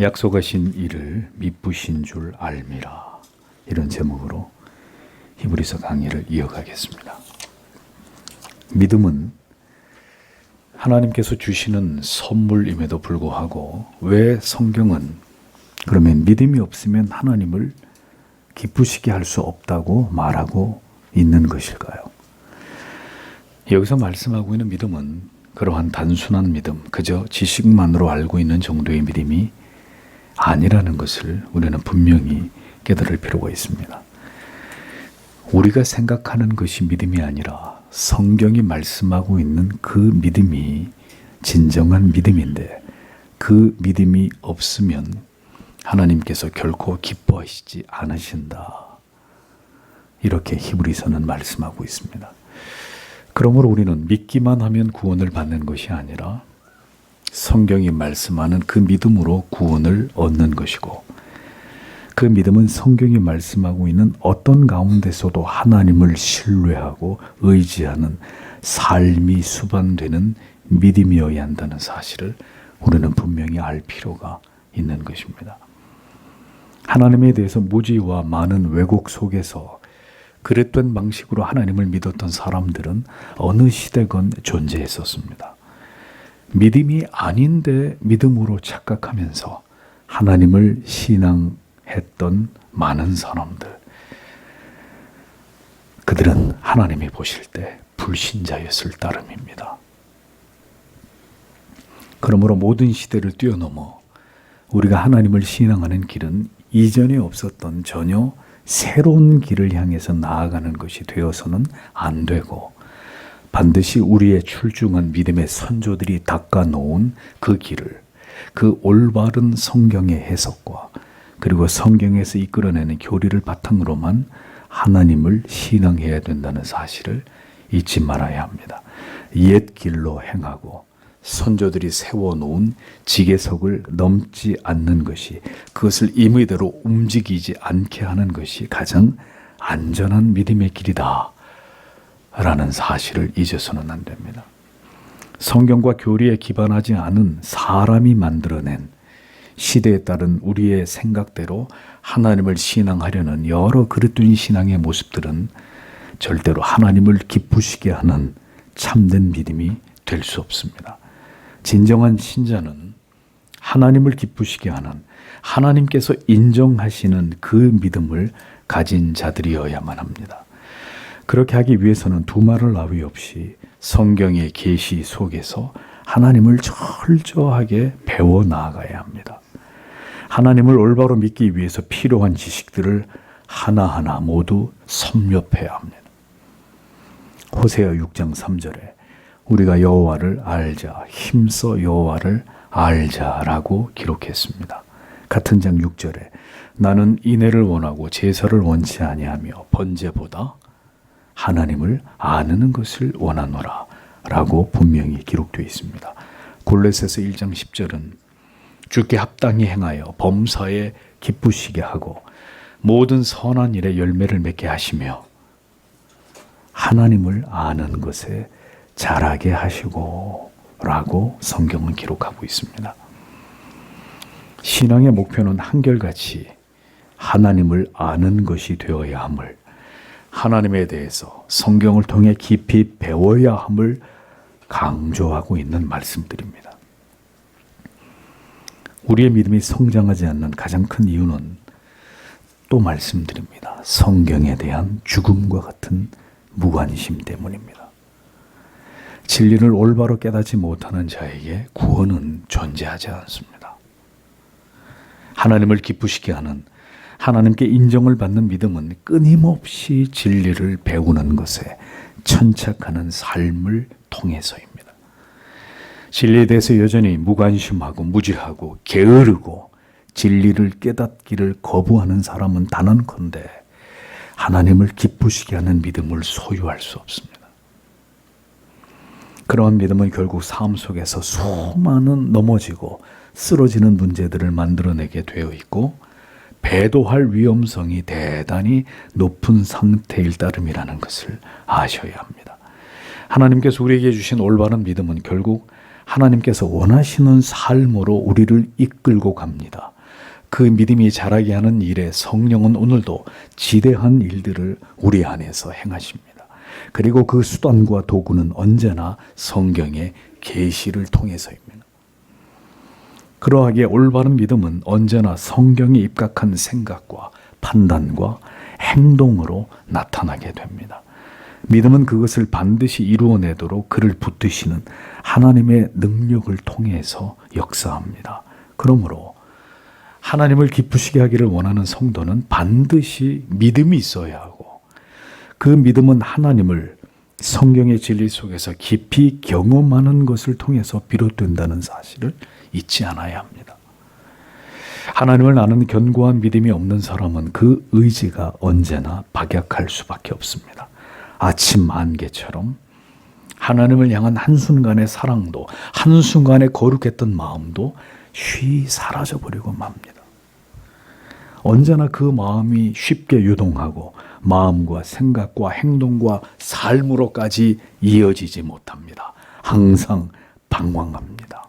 약속하신 이를 미쁘신 줄 알미라. 이런 제목으로 히브리서 강의를 이어가겠습니다. 믿음은 하나님께서 주시는 선물임에도 불구하고 왜 성경은 그러면 믿음이 없으면 하나님을 기쁘시게 할 수 없다고 말하고 있는 것일까요? 여기서 말씀하고 있는 믿음은 그러한 단순한 믿음, 그저 지식만으로 알고 있는 정도의 믿음이 아니라는 것을 우리는 분명히 깨달을 필요가 있습니다. 우리가 생각하는 것이 믿음이 아니라 성경이 말씀하고 있는 그 믿음이 진정한 믿음인데, 그 믿음이 없으면 하나님께서 결코 기뻐하시지 않으신다. 이렇게 히브리서는 말씀하고 있습니다. 그러므로 우리는 믿기만 하면 구원을 받는 것이 아니라 성경이 말씀하는 그 믿음으로 구원을 얻는 것이고, 그 믿음은 성경이 말씀하고 있는 어떤 가운데서도 하나님을 신뢰하고 의지하는 삶이 수반되는 믿음이어야 한다는 사실을 우리는 분명히 알 필요가 있는 것입니다. 하나님에 대해서 무지와 많은 왜곡 속에서 그릇된 방식으로 하나님을 믿었던 사람들은 어느 시대건 존재했었습니다. 믿음이 아닌데 믿음으로 착각하면서 하나님을 신앙했던 많은 사람들, 그들은 하나님이 보실 때 불신자였을 따름입니다. 그러므로 모든 시대를 뛰어넘어 우리가 하나님을 신앙하는 길은 이전에 없었던 전혀 새로운 길을 향해서 나아가는 것이 되어서는 안 되고, 반드시 우리의 출중한 믿음의 선조들이 닦아놓은 그 길을, 그 올바른 성경의 해석과 그리고 성경에서 이끌어내는 교리를 바탕으로만 하나님을 신앙해야 된다는 사실을 잊지 말아야 합니다. 옛 길로 행하고 선조들이 세워놓은 지계석을 넘지 않는 것이, 그것을 임의대로 움직이지 않게 하는 것이 가장 안전한 믿음의 길이다 라는 사실을 잊어서는 안 됩니다. 성경과 교리에 기반하지 않은 사람이 만들어낸 시대에 따른 우리의 생각대로 하나님을 신앙하려는 여러 그릇된 신앙의 모습들은 절대로 하나님을 기쁘시게 하는 참된 믿음이 될 수 없습니다. 진정한 신자는 하나님을 기쁘시게 하는, 하나님께서 인정하시는 그 믿음을 가진 자들이어야만 합니다. 그렇게 하기 위해서는 두말할 나위 없이 성경의 계시 속에서 하나님을 철저하게 배워 나아가야 합니다. 하나님을 올바로 믿기 위해서 필요한 지식들을 하나하나 모두 섭렵해야 합니다. 호세아 6장 3절에 우리가 여호와를 알자, 힘써 여호와를 알자라고 기록했습니다. 같은 장 6절에 나는 인애를 원하고 제사를 원치 아니하며 번제보다 하나님을 아는 것을 원하노라 라고 분명히 기록되어 있습니다. 골로새서 1장 10절은 주께 합당히 행하여 범사에 기쁘시게 하고 모든 선한 일에 열매를 맺게 하시며 하나님을 아는 것에 자라게 하시고 라고 성경은 기록하고 있습니다. 신앙의 목표는 한결같이 하나님을 아는 것이 되어야 함을, 하나님에 대해서 성경을 통해 깊이 배워야 함을 강조하고 있는 말씀들입니다. 우리의 믿음이 성장하지 않는 가장 큰 이유는 또 말씀드립니다. 성경에 대한 죽음과 같은 무관심 때문입니다. 진리를 올바로 깨닫지 못하는 자에게 구원은 존재하지 않습니다. 하나님을 기쁘시게 하는, 하나님께 인정을 받는 믿음은 끊임없이 진리를 배우는 것에 천착하는 삶을 통해서입니다. 진리에 대해서 여전히 무관심하고 무지하고 게으르고 진리를 깨닫기를 거부하는 사람은 단언컨대 하나님을 기쁘시게 하는 믿음을 소유할 수 없습니다. 그러한 믿음은 결국 삶 속에서 수많은 넘어지고 쓰러지는 문제들을 만들어내게 되어 있고, 배도할 위험성이 대단히 높은 상태일 따름이라는 것을 아셔야 합니다. 하나님께서 우리에게 주신 올바른 믿음은 결국 하나님께서 원하시는 삶으로 우리를 이끌고 갑니다. 그 믿음이 자라게 하는 일에 성령은 오늘도 지대한 일들을 우리 안에서 행하십니다. 그리고 그 수단과 도구는 언제나 성경의 계시를 통해서입니다. 그러하기에 올바른 믿음은 언제나 성경에 입각한 생각과 판단과 행동으로 나타나게 됩니다. 믿음은 그것을 반드시 이루어내도록 그를 붙드시는 하나님의 능력을 통해서 역사합니다. 그러므로 하나님을 기쁘시게 하기를 원하는 성도는 반드시 믿음이 있어야 하고, 그 믿음은 하나님을 성경의 진리 속에서 깊이 경험하는 것을 통해서 비롯된다는 사실을 잊지 않아야 합니다. 하나님을 아는 견고한 믿음이 없는 사람은 그 의지가 언제나 박약할 수밖에 없습니다. 아침 안개처럼 하나님을 향한 한순간의 사랑도, 한순간의 거룩했던 마음도 쉬 사라져버리고 맙니다. 언제나 그 마음이 쉽게 유동하고 마음과 생각과 행동과 삶으로까지 이어지지 못합니다. 항상 방황합니다.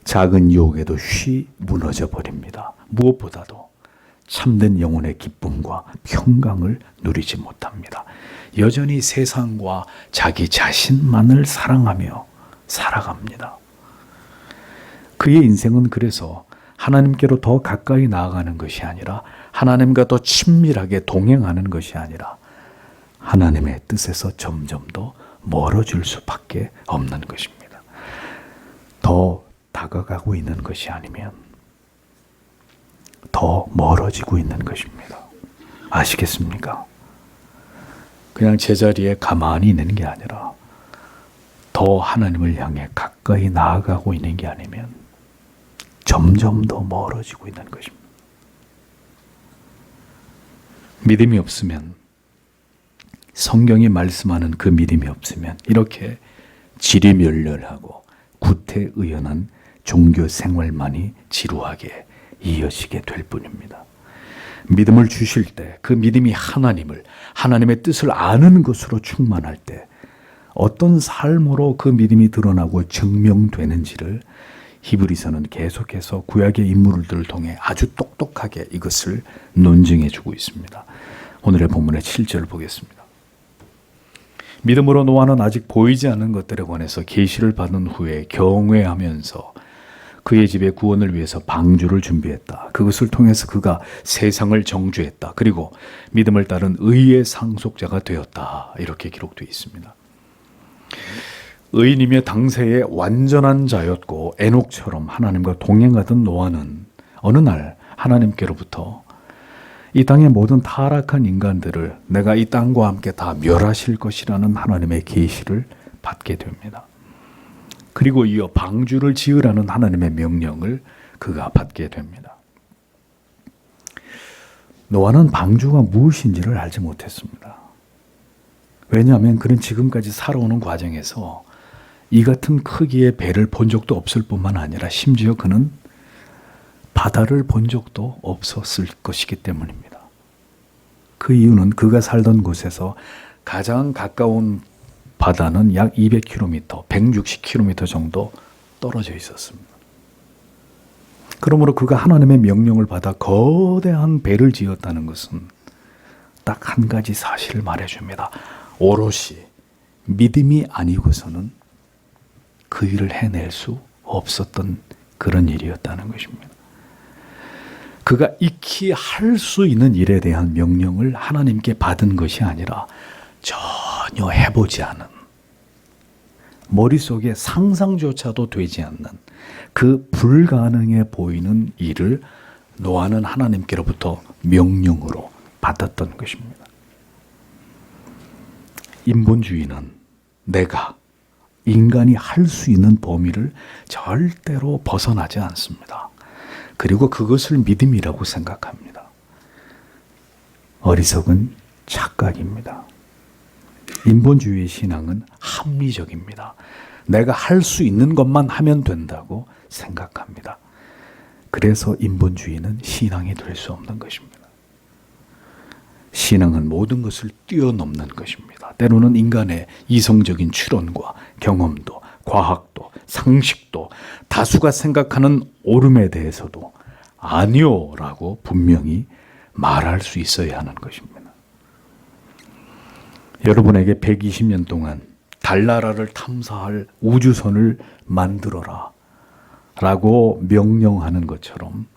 작은 유혹에도 쉬 무너져 버립니다. 무엇보다도 참된 영혼의 기쁨과 평강을 누리지 못합니다. 여전히 세상과 자기 자신만을 사랑하며 살아갑니다. 그의 인생은 그래서 하나님께로 더 가까이 나아가는 것이 아니라, 하나님과 더 친밀하게 동행하는 것이 아니라 하나님의 뜻에서 점점 더 멀어질 수밖에 없는 것입니다. 더 다가가고 있는 것이 아니면 더 멀어지고 있는 것입니다. 아시겠습니까? 그냥 제자리에 가만히 있는 게 아니라 더 하나님을 향해 가까이 나아가고 있는 게 아니면 점점 더 멀어지고 있는 것입니다. 믿음이 없으면, 성경이 말씀하는 그 믿음이 없으면 이렇게 지리멸렬하고 구태의연한 종교 생활만이 지루하게 이어지게 될 뿐입니다. 믿음을 주실 때 그 믿음이 하나님의 뜻을 아는 것으로 충만할 때 어떤 삶으로 그 믿음이 드러나고 증명되는지를 히브리서는 계속해서 구약의 인물들을 통해 아주 똑똑하게 이것을 논증해 주고 있습니다. 오늘의 본문의 7절을 보겠습니다. 믿음으로 노아는 아직 보이지 않는 것들에 관해서 계시를 받은 후에 경외하면서 그의 집의 구원을 위해서 방주를 준비했다. 그것을 통해서 그가 세상을 정죄했다. 그리고 믿음을 따른 의의 상속자가 되었다. 이렇게 기록되어 있습니다. 의인이며 당세의 완전한 자였고 에녹처럼 하나님과 동행하던 노아는 어느 날 하나님께로부터 이 땅의 모든 타락한 인간들을 내가 이 땅과 함께 다 멸하실 것이라는 하나님의 계시를 받게 됩니다. 그리고 이어 방주를 지으라는 하나님의 명령을 그가 받게 됩니다. 노아는 방주가 무엇인지를 알지 못했습니다. 왜냐하면 그는 지금까지 살아오는 과정에서 이 같은 크기의 배를 본 적도 없을 뿐만 아니라 심지어 그는 바다를 본 적도 없었을 것이기 때문입니다. 그 이유는 그가 살던 곳에서 가장 가까운 바다는 약 200km, 160km 정도 떨어져 있었습니다. 그러므로 그가 하나님의 명령을 받아 거대한 배를 지었다는 것은 딱 한 가지 사실을 말해줍니다. 오롯이 믿음이 아니고서는 그 일을 해낼 수 없었던 그런 일이었다는 것입니다. 그가 익히 할 수 있는 일에 대한 명령을 하나님께 받은 것이 아니라 전혀 해보지 않은, 머릿속에 상상조차도 되지 않는 그 불가능해 보이는 일을 노아는 하나님께로부터 명령으로 받았던 것입니다. 인본주의는 내가, 인간이 할 수 있는 범위를 절대로 벗어나지 않습니다. 그리고 그것을 믿음이라고 생각합니다. 어리석은 착각입니다. 인본주의의 신앙은 합리적입니다. 내가 할 수 있는 것만 하면 된다고 생각합니다. 그래서 인본주의는 신앙이 될 수 없는 것입니다. 신앙은 모든 것을 뛰어넘는 것입니다. 때로는 인간의 이성적인 추론과 경험도, 과학도, 상식도, 다수가 생각하는 옳음에 대해서도 아니요라고 분명히 말할 수 있어야 하는 것입니다. 여러분에게 120년 동안 달나라를 탐사할 우주선을 만들어라 라고 명령하는 것처럼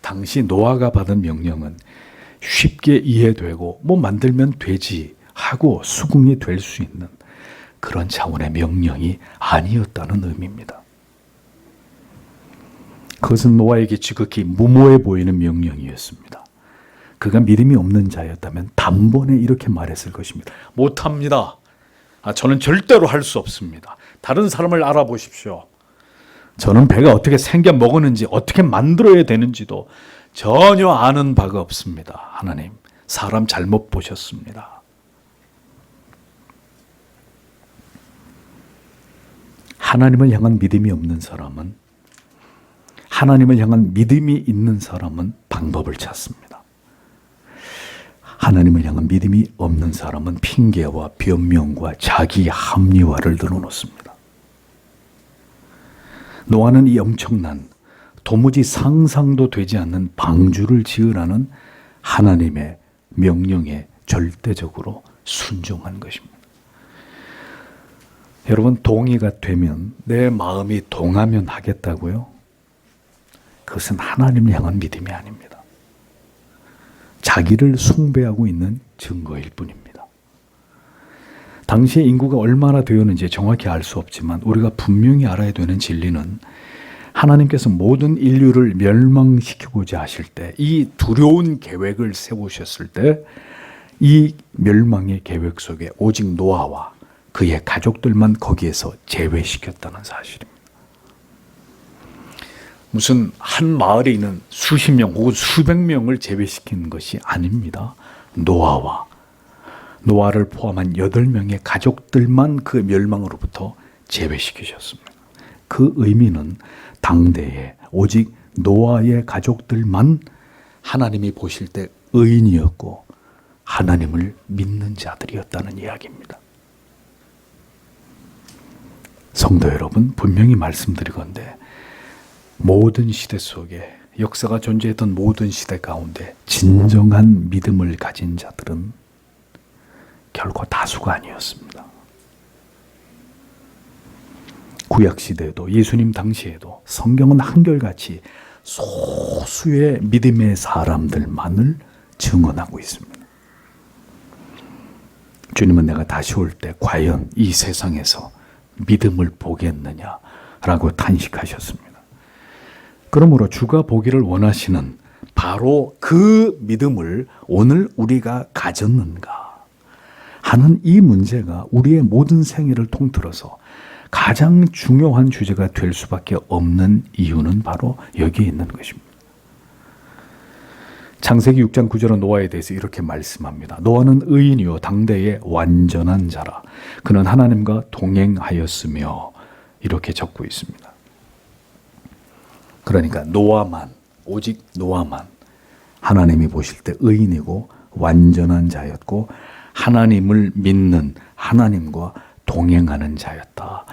당시 노아가 받은 명령은 쉽게 이해되고 뭐 만들면 되지 하고 수긍이 될 수 있는 그런 차원의 명령이 아니었다는 의미입니다. 그것은 노아에게 지극히 무모해 보이는 명령이었습니다. 그가 믿음이 없는 자였다면 단번에 이렇게 말했을 것입니다. 못합니다. 저는 절대로 할 수 없습니다. 다른 사람을 알아보십시오. 저는 배가 어떻게 생겨 먹었는지 어떻게 만들어야 되는지도 전혀 아는 바가 없습니다. 하나님, 사람 잘못 보셨습니다. 하나님을 향한 믿음이 없는 사람은, 하나님을 향한 믿음이 있는 사람은 방법을 찾습니다. 하나님을 향한 믿음이 없는 사람은 핑계와 변명과 자기 합리화를 늘어놓습니다. 노아는 이 엄청난 도무지 상상도 되지 않는 방주를 지으라는 하나님의 명령에 절대적으로 순종한 것입니다. 여러분, 동의가 되면 내 마음이 동하면 하겠다고요? 그것은 하나님을 향한 믿음이 아닙니다. 자기를 숭배하고 있는 증거일 뿐입니다. 당시에 인구가 얼마나 되었는지 정확히 알 수 없지만 우리가 분명히 알아야 되는 진리는 하나님께서 모든 인류를 멸망시키고자 하실 때, 이 두려운 계획을 세우셨을 때 이 멸망의 계획 속에 오직 노아와 그의 가족들만 거기에서 제외시켰다는 사실입니다. 무슨 한 마을에 있는 수십 명 혹은 수백 명을 제외시킨 것이 아닙니다. 노아를 포함한 8명의 가족들만 그 멸망으로부터 제외시키셨습니다. 그 의미는 당대에 오직 노아의 가족들만 하나님이 보실 때 의인이었고 하나님을 믿는 자들이었다는 이야기입니다. 성도 여러분, 분명히 말씀드리건대 모든 시대 속에, 역사가 존재했던 모든 시대 가운데 진정한 믿음을 가진 자들은 결코 다수가 아니었습니다. 구약시대에도 예수님 당시에도 성경은 한결같이 소수의 믿음의 사람들만을 증언하고 있습니다. 주님은 내가 다시 올 때 과연 이 세상에서 믿음을 보겠느냐라고 탄식하셨습니다. 그러므로 주가 보기를 원하시는 바로 그 믿음을 오늘 우리가 가졌는가 하는 이 문제가 우리의 모든 생애를 통틀어서 가장 중요한 주제가 될 수밖에 없는 이유는 바로 여기에 있는 것입니다. 창세기 6장 9절은 노아에 대해서 이렇게 말씀합니다. 노아는 의인이요 당대의 완전한 자라. 그는 하나님과 동행하였으며, 이렇게 적고 있습니다. 그러니까 노아만, 오직 노아만 하나님이 보실 때 의인이고 완전한 자였고 하나님을 믿는, 하나님과 동행하는 자였다.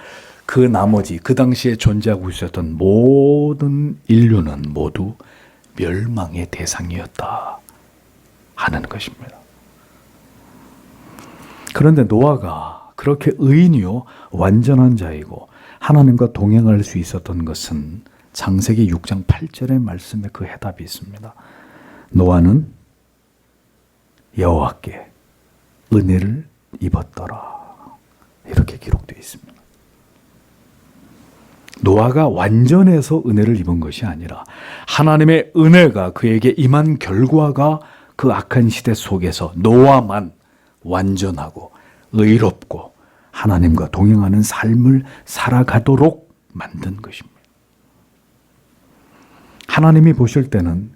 그 나머지 그 당시에 존재하고 있었던 모든 인류는 모두 멸망의 대상이었다 하는 것입니다. 그런데 노아가 그렇게 의인이요 완전한 자이고 하나님과 동행할 수 있었던 것은 창세기 6장 8절의 말씀에 그 해답이 있습니다. 노아는 여호와께 은혜를 입었더라, 이렇게 기록되어 있습니다. 노아가 완전해서 은혜를 입은 것이 아니라 하나님의 은혜가 그에게 임한 결과가 그 악한 시대 속에서 노아만 완전하고 의롭고 하나님과 동행하는 삶을 살아가도록 만든 것입니다. 하나님이 보실 때는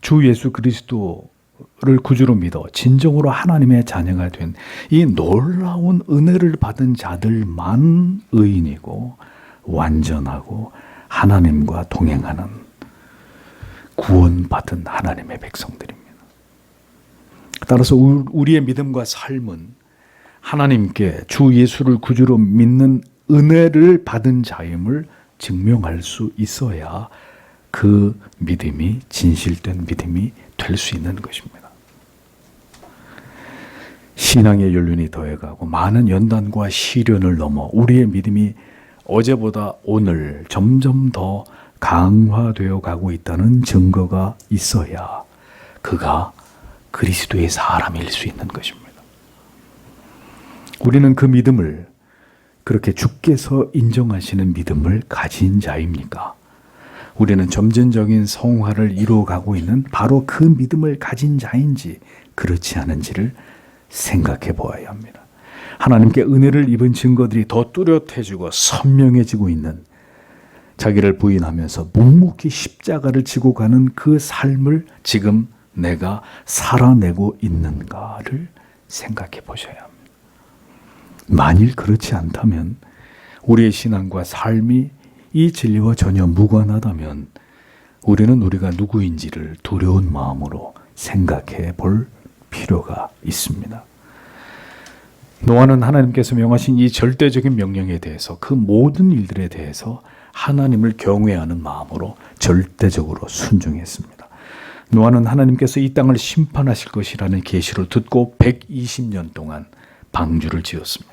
주 예수 그리스도를 구주로 믿어 진정으로 하나님의 자녀가 된 이 놀라운 은혜를 받은 자들만 의인이고 완전하고 하나님과 동행하는 구원받은 하나님의 백성들입니다. 따라서 우리의 믿음과 삶은 하나님께 주 예수를 구주로 믿는 은혜를 받은 자임을 증명할 수 있어야 그 믿음이 진실된 믿음이 될 수 있는 것입니다. 신앙의 연륜이 더해가고 많은 연단과 시련을 넘어 우리의 믿음이 어제보다 오늘 점점 더 강화되어 가고 있다는 증거가 있어야 그가 그리스도의 사람일 수 있는 것입니다. 우리는 그 믿음을 그렇게 주께서 인정하시는 믿음을 가진 자입니까? 우리는 점진적인 성화를 이루어가고 있는 바로 그 믿음을 가진 자인지 그렇지 않은지를 생각해 보아야 합니다. 하나님께 은혜를 입은 증거들이 더 뚜렷해지고 선명해지고 있는 자기를 부인하면서 묵묵히 십자가를 지고 가는 그 삶을 지금 내가 살아내고 있는가를 생각해 보셔야 합니다. 만일 그렇지 않다면 우리의 신앙과 삶이 이 진리와 전혀 무관하다면 우리는 우리가 누구인지를 두려운 마음으로 생각해 볼 필요가 있습니다. 노아는 하나님께서 명하신 이 절대적인 명령에 대해서 그 모든 일들에 대해서 하나님을 경외하는 마음으로 절대적으로 순종했습니다. 노아는 하나님께서 이 땅을 심판하실 것이라는 계시를 듣고 120년 동안 방주를 지었습니다.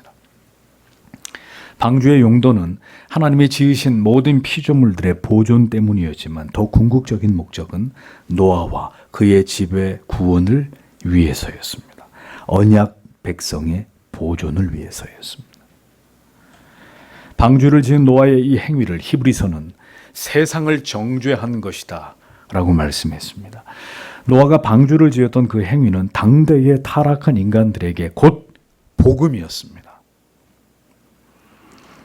방주의 용도는 하나님이 지으신 모든 피조물들의 보존 때문이었지만 더 궁극적인 목적은 노아와 그의 집의 구원을 위해서였습니다. 언약 백성의 보존을 위해서였습니다. 방주를 지은 노아의 이 행위를 히브리서는 세상을 정죄한 것이다 라고 말씀했습니다. 노아가 방주를 지었던 그 행위는 당대의 타락한 인간들에게 곧 복음이었습니다.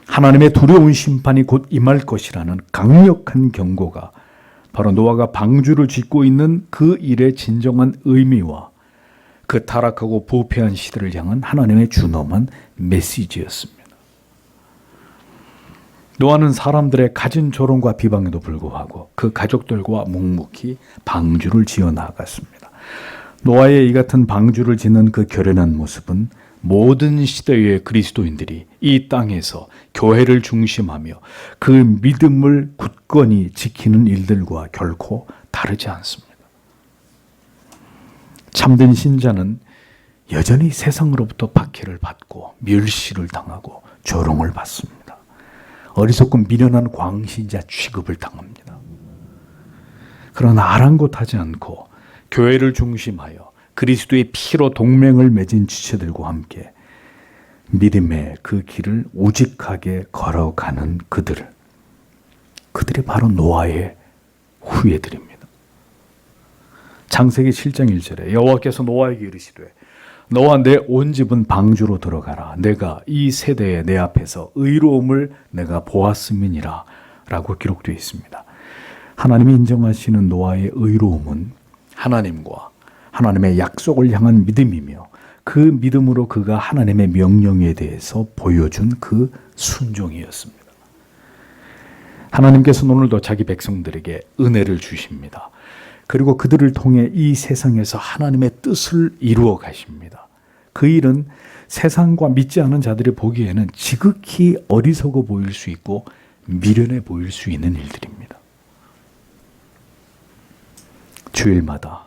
하나님의 두려운 심판이 곧 임할 것이라는 강력한 경고가 바로 노아가 방주를 짓고 있는 그 일의 진정한 의미와 그 타락하고 부패한 시대를 향한 하나님의 준엄한 메시지였습니다. 노아는 사람들의 갖은 조롱과 비방에도 불구하고 그 가족들과 묵묵히 방주를 지어 나갔습니다. 노아의 이 같은 방주를 짓는 그 결연한 모습은 모든 시대의 그리스도인들이 이 땅에서 교회를 중심하며 그 믿음을 굳건히 지키는 일들과 결코 다르지 않습니다. 참된 신자는 여전히 세상으로부터 박해를 받고 멸시를 당하고 조롱을 받습니다. 어리석고 미련한 광신자 취급을 당합니다. 그러나 아랑곳하지 않고 교회를 중심하여 그리스도의 피로 동맹을 맺은 지체들과 함께 믿음의 그 길을 우직하게 걸어가는 그들이 바로 노아의 후예들입니다. 창세기 7장 1절에 여호와께서 노아에게 이르시되 너와 내 온 집은 방주로 들어가라. 내가 이 세대에 내 앞에서 의로움을 내가 보았음이니라 라고 기록되어 있습니다. 하나님이 인정하시는 노아의 의로움은 하나님과 하나님의 약속을 향한 믿음이며 그 믿음으로 그가 하나님의 명령에 대해서 보여준 그 순종이었습니다. 하나님께서는 오늘도 자기 백성들에게 은혜를 주십니다. 그리고 그들을 통해 이 세상에서 하나님의 뜻을 이루어 가십니다. 그 일은 세상과 믿지 않은 자들이 보기에는 지극히 어리석어 보일 수 있고 미련해 보일 수 있는 일들입니다. 주일마다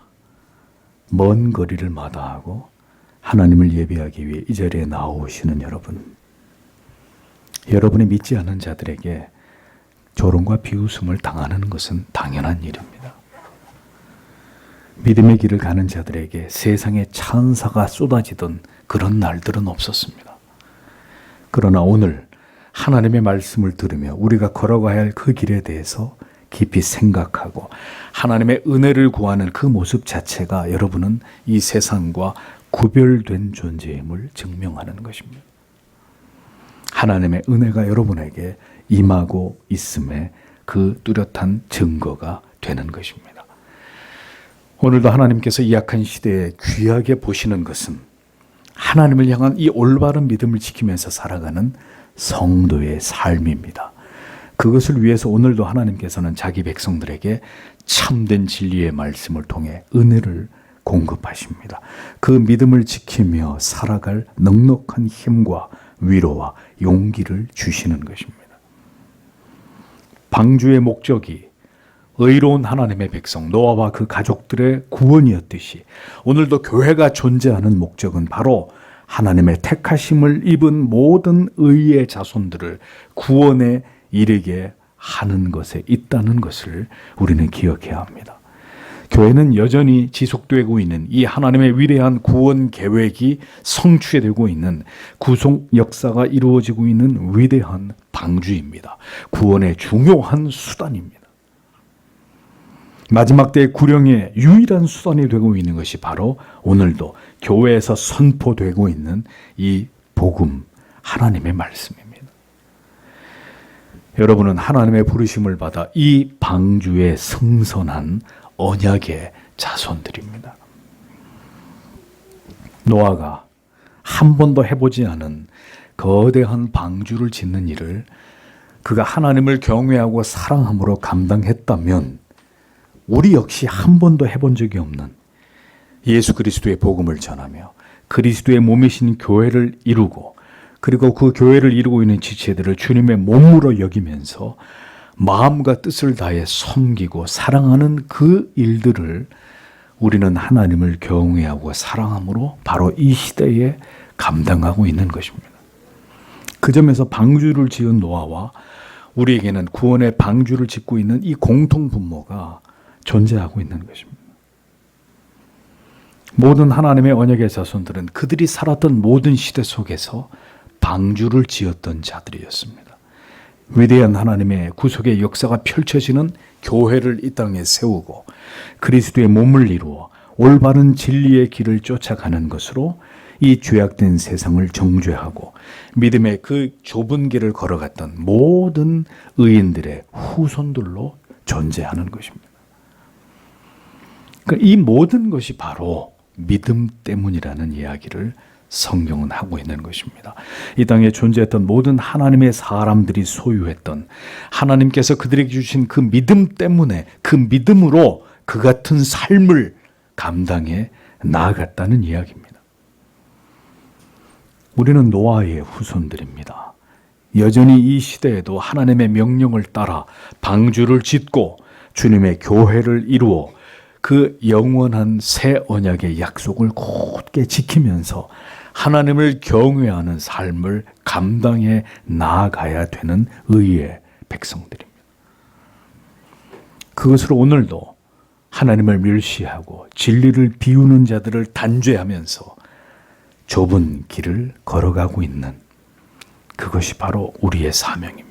먼 거리를 마다하고 하나님을 예배하기 위해 이 자리에 나오시는 여러분이 믿지 않은 자들에게 조롱과 비웃음을 당하는 것은 당연한 일입니다. 믿음의 길을 가는 자들에게 세상에 찬사가 쏟아지던 그런 날들은 없었습니다. 그러나 오늘 하나님의 말씀을 들으며 우리가 걸어가야 할 그 길에 대해서 깊이 생각하고 하나님의 은혜를 구하는 그 모습 자체가 여러분은 이 세상과 구별된 존재임을 증명하는 것입니다. 하나님의 은혜가 여러분에게 임하고 있음에 그 뚜렷한 증거가 되는 것입니다. 오늘도 하나님께서 이 약한 시대에 귀하게 보시는 것은 하나님을 향한 이 올바른 믿음을 지키면서 살아가는 성도의 삶입니다. 그것을 위해서 오늘도 하나님께서는 자기 백성들에게 참된 진리의 말씀을 통해 은혜를 공급하십니다. 그 믿음을 지키며 살아갈 넉넉한 힘과 위로와 용기를 주시는 것입니다. 방주의 목적이 의로운 하나님의 백성 노아와 그 가족들의 구원이었듯이 오늘도 교회가 존재하는 목적은 바로 하나님의 택하심을 입은 모든 의의 자손들을 구원에 이르게 하는 것에 있다는 것을 우리는 기억해야 합니다. 교회는 여전히 지속되고 있는 이 하나님의 위대한 구원 계획이 성취되고 있는 구속 역사가 이루어지고 있는 위대한 방주입니다. 구원의 중요한 수단입니다. 마지막 때의 구령의 유일한 수단이 되고 있는 것이 바로 오늘도 교회에서 선포되고 있는 이 복음, 하나님의 말씀입니다. 여러분은 하나님의 부르심을 받아 이 방주에 승선한 언약의 자손들입니다. 노아가 한 번도 해보지 않은 거대한 방주를 짓는 일을 그가 하나님을 경외하고 사랑함으로 감당했다면 우리 역시 한 번도 해본 적이 없는 예수 그리스도의 복음을 전하며 그리스도의 몸이신 교회를 이루고 그리고 그 교회를 이루고 있는 지체들을 주님의 몸으로 여기면서 마음과 뜻을 다해 섬기고 사랑하는 그 일들을 우리는 하나님을 경외하고 사랑함으로 바로 이 시대에 감당하고 있는 것입니다. 그 점에서 방주를 지은 노아와 우리에게는 구원의 방주를 짓고 있는 이 공통 분모가 존재하고 있는 것입니다. 모든 하나님의 언약의 자손들은 그들이 살았던 모든 시대 속에서 방주를 지었던 자들이었습니다. 위대한 하나님의 구속의 역사가 펼쳐지는 교회를 이 땅에 세우고 그리스도의 몸을 이루어 올바른 진리의 길을 쫓아가는 것으로 이 죄악된 세상을 정죄하고 믿음의 그 좁은 길을 걸어갔던 모든 의인들의 후손들로 존재하는 것입니다. 이 모든 것이 바로 믿음 때문이라는 이야기를 성경은 하고 있는 것입니다. 이 땅에 존재했던 모든 하나님의 사람들이 소유했던 하나님께서 그들에게 주신 그 믿음 때문에 그 믿음으로 그 같은 삶을 감당해 나아갔다는 이야기입니다. 우리는 노아의 후손들입니다. 여전히 이 시대에도 하나님의 명령을 따라 방주를 짓고 주님의 교회를 이루어 그 영원한 새 언약의 약속을 곧게 지키면서 하나님을 경외하는 삶을 감당해 나아가야 되는 의의 백성들입니다. 그것으로 오늘도 하나님을 멸시하고 진리를 비우는 자들을 단죄하면서 좁은 길을 걸어가고 있는 그것이 바로 우리의 사명입니다.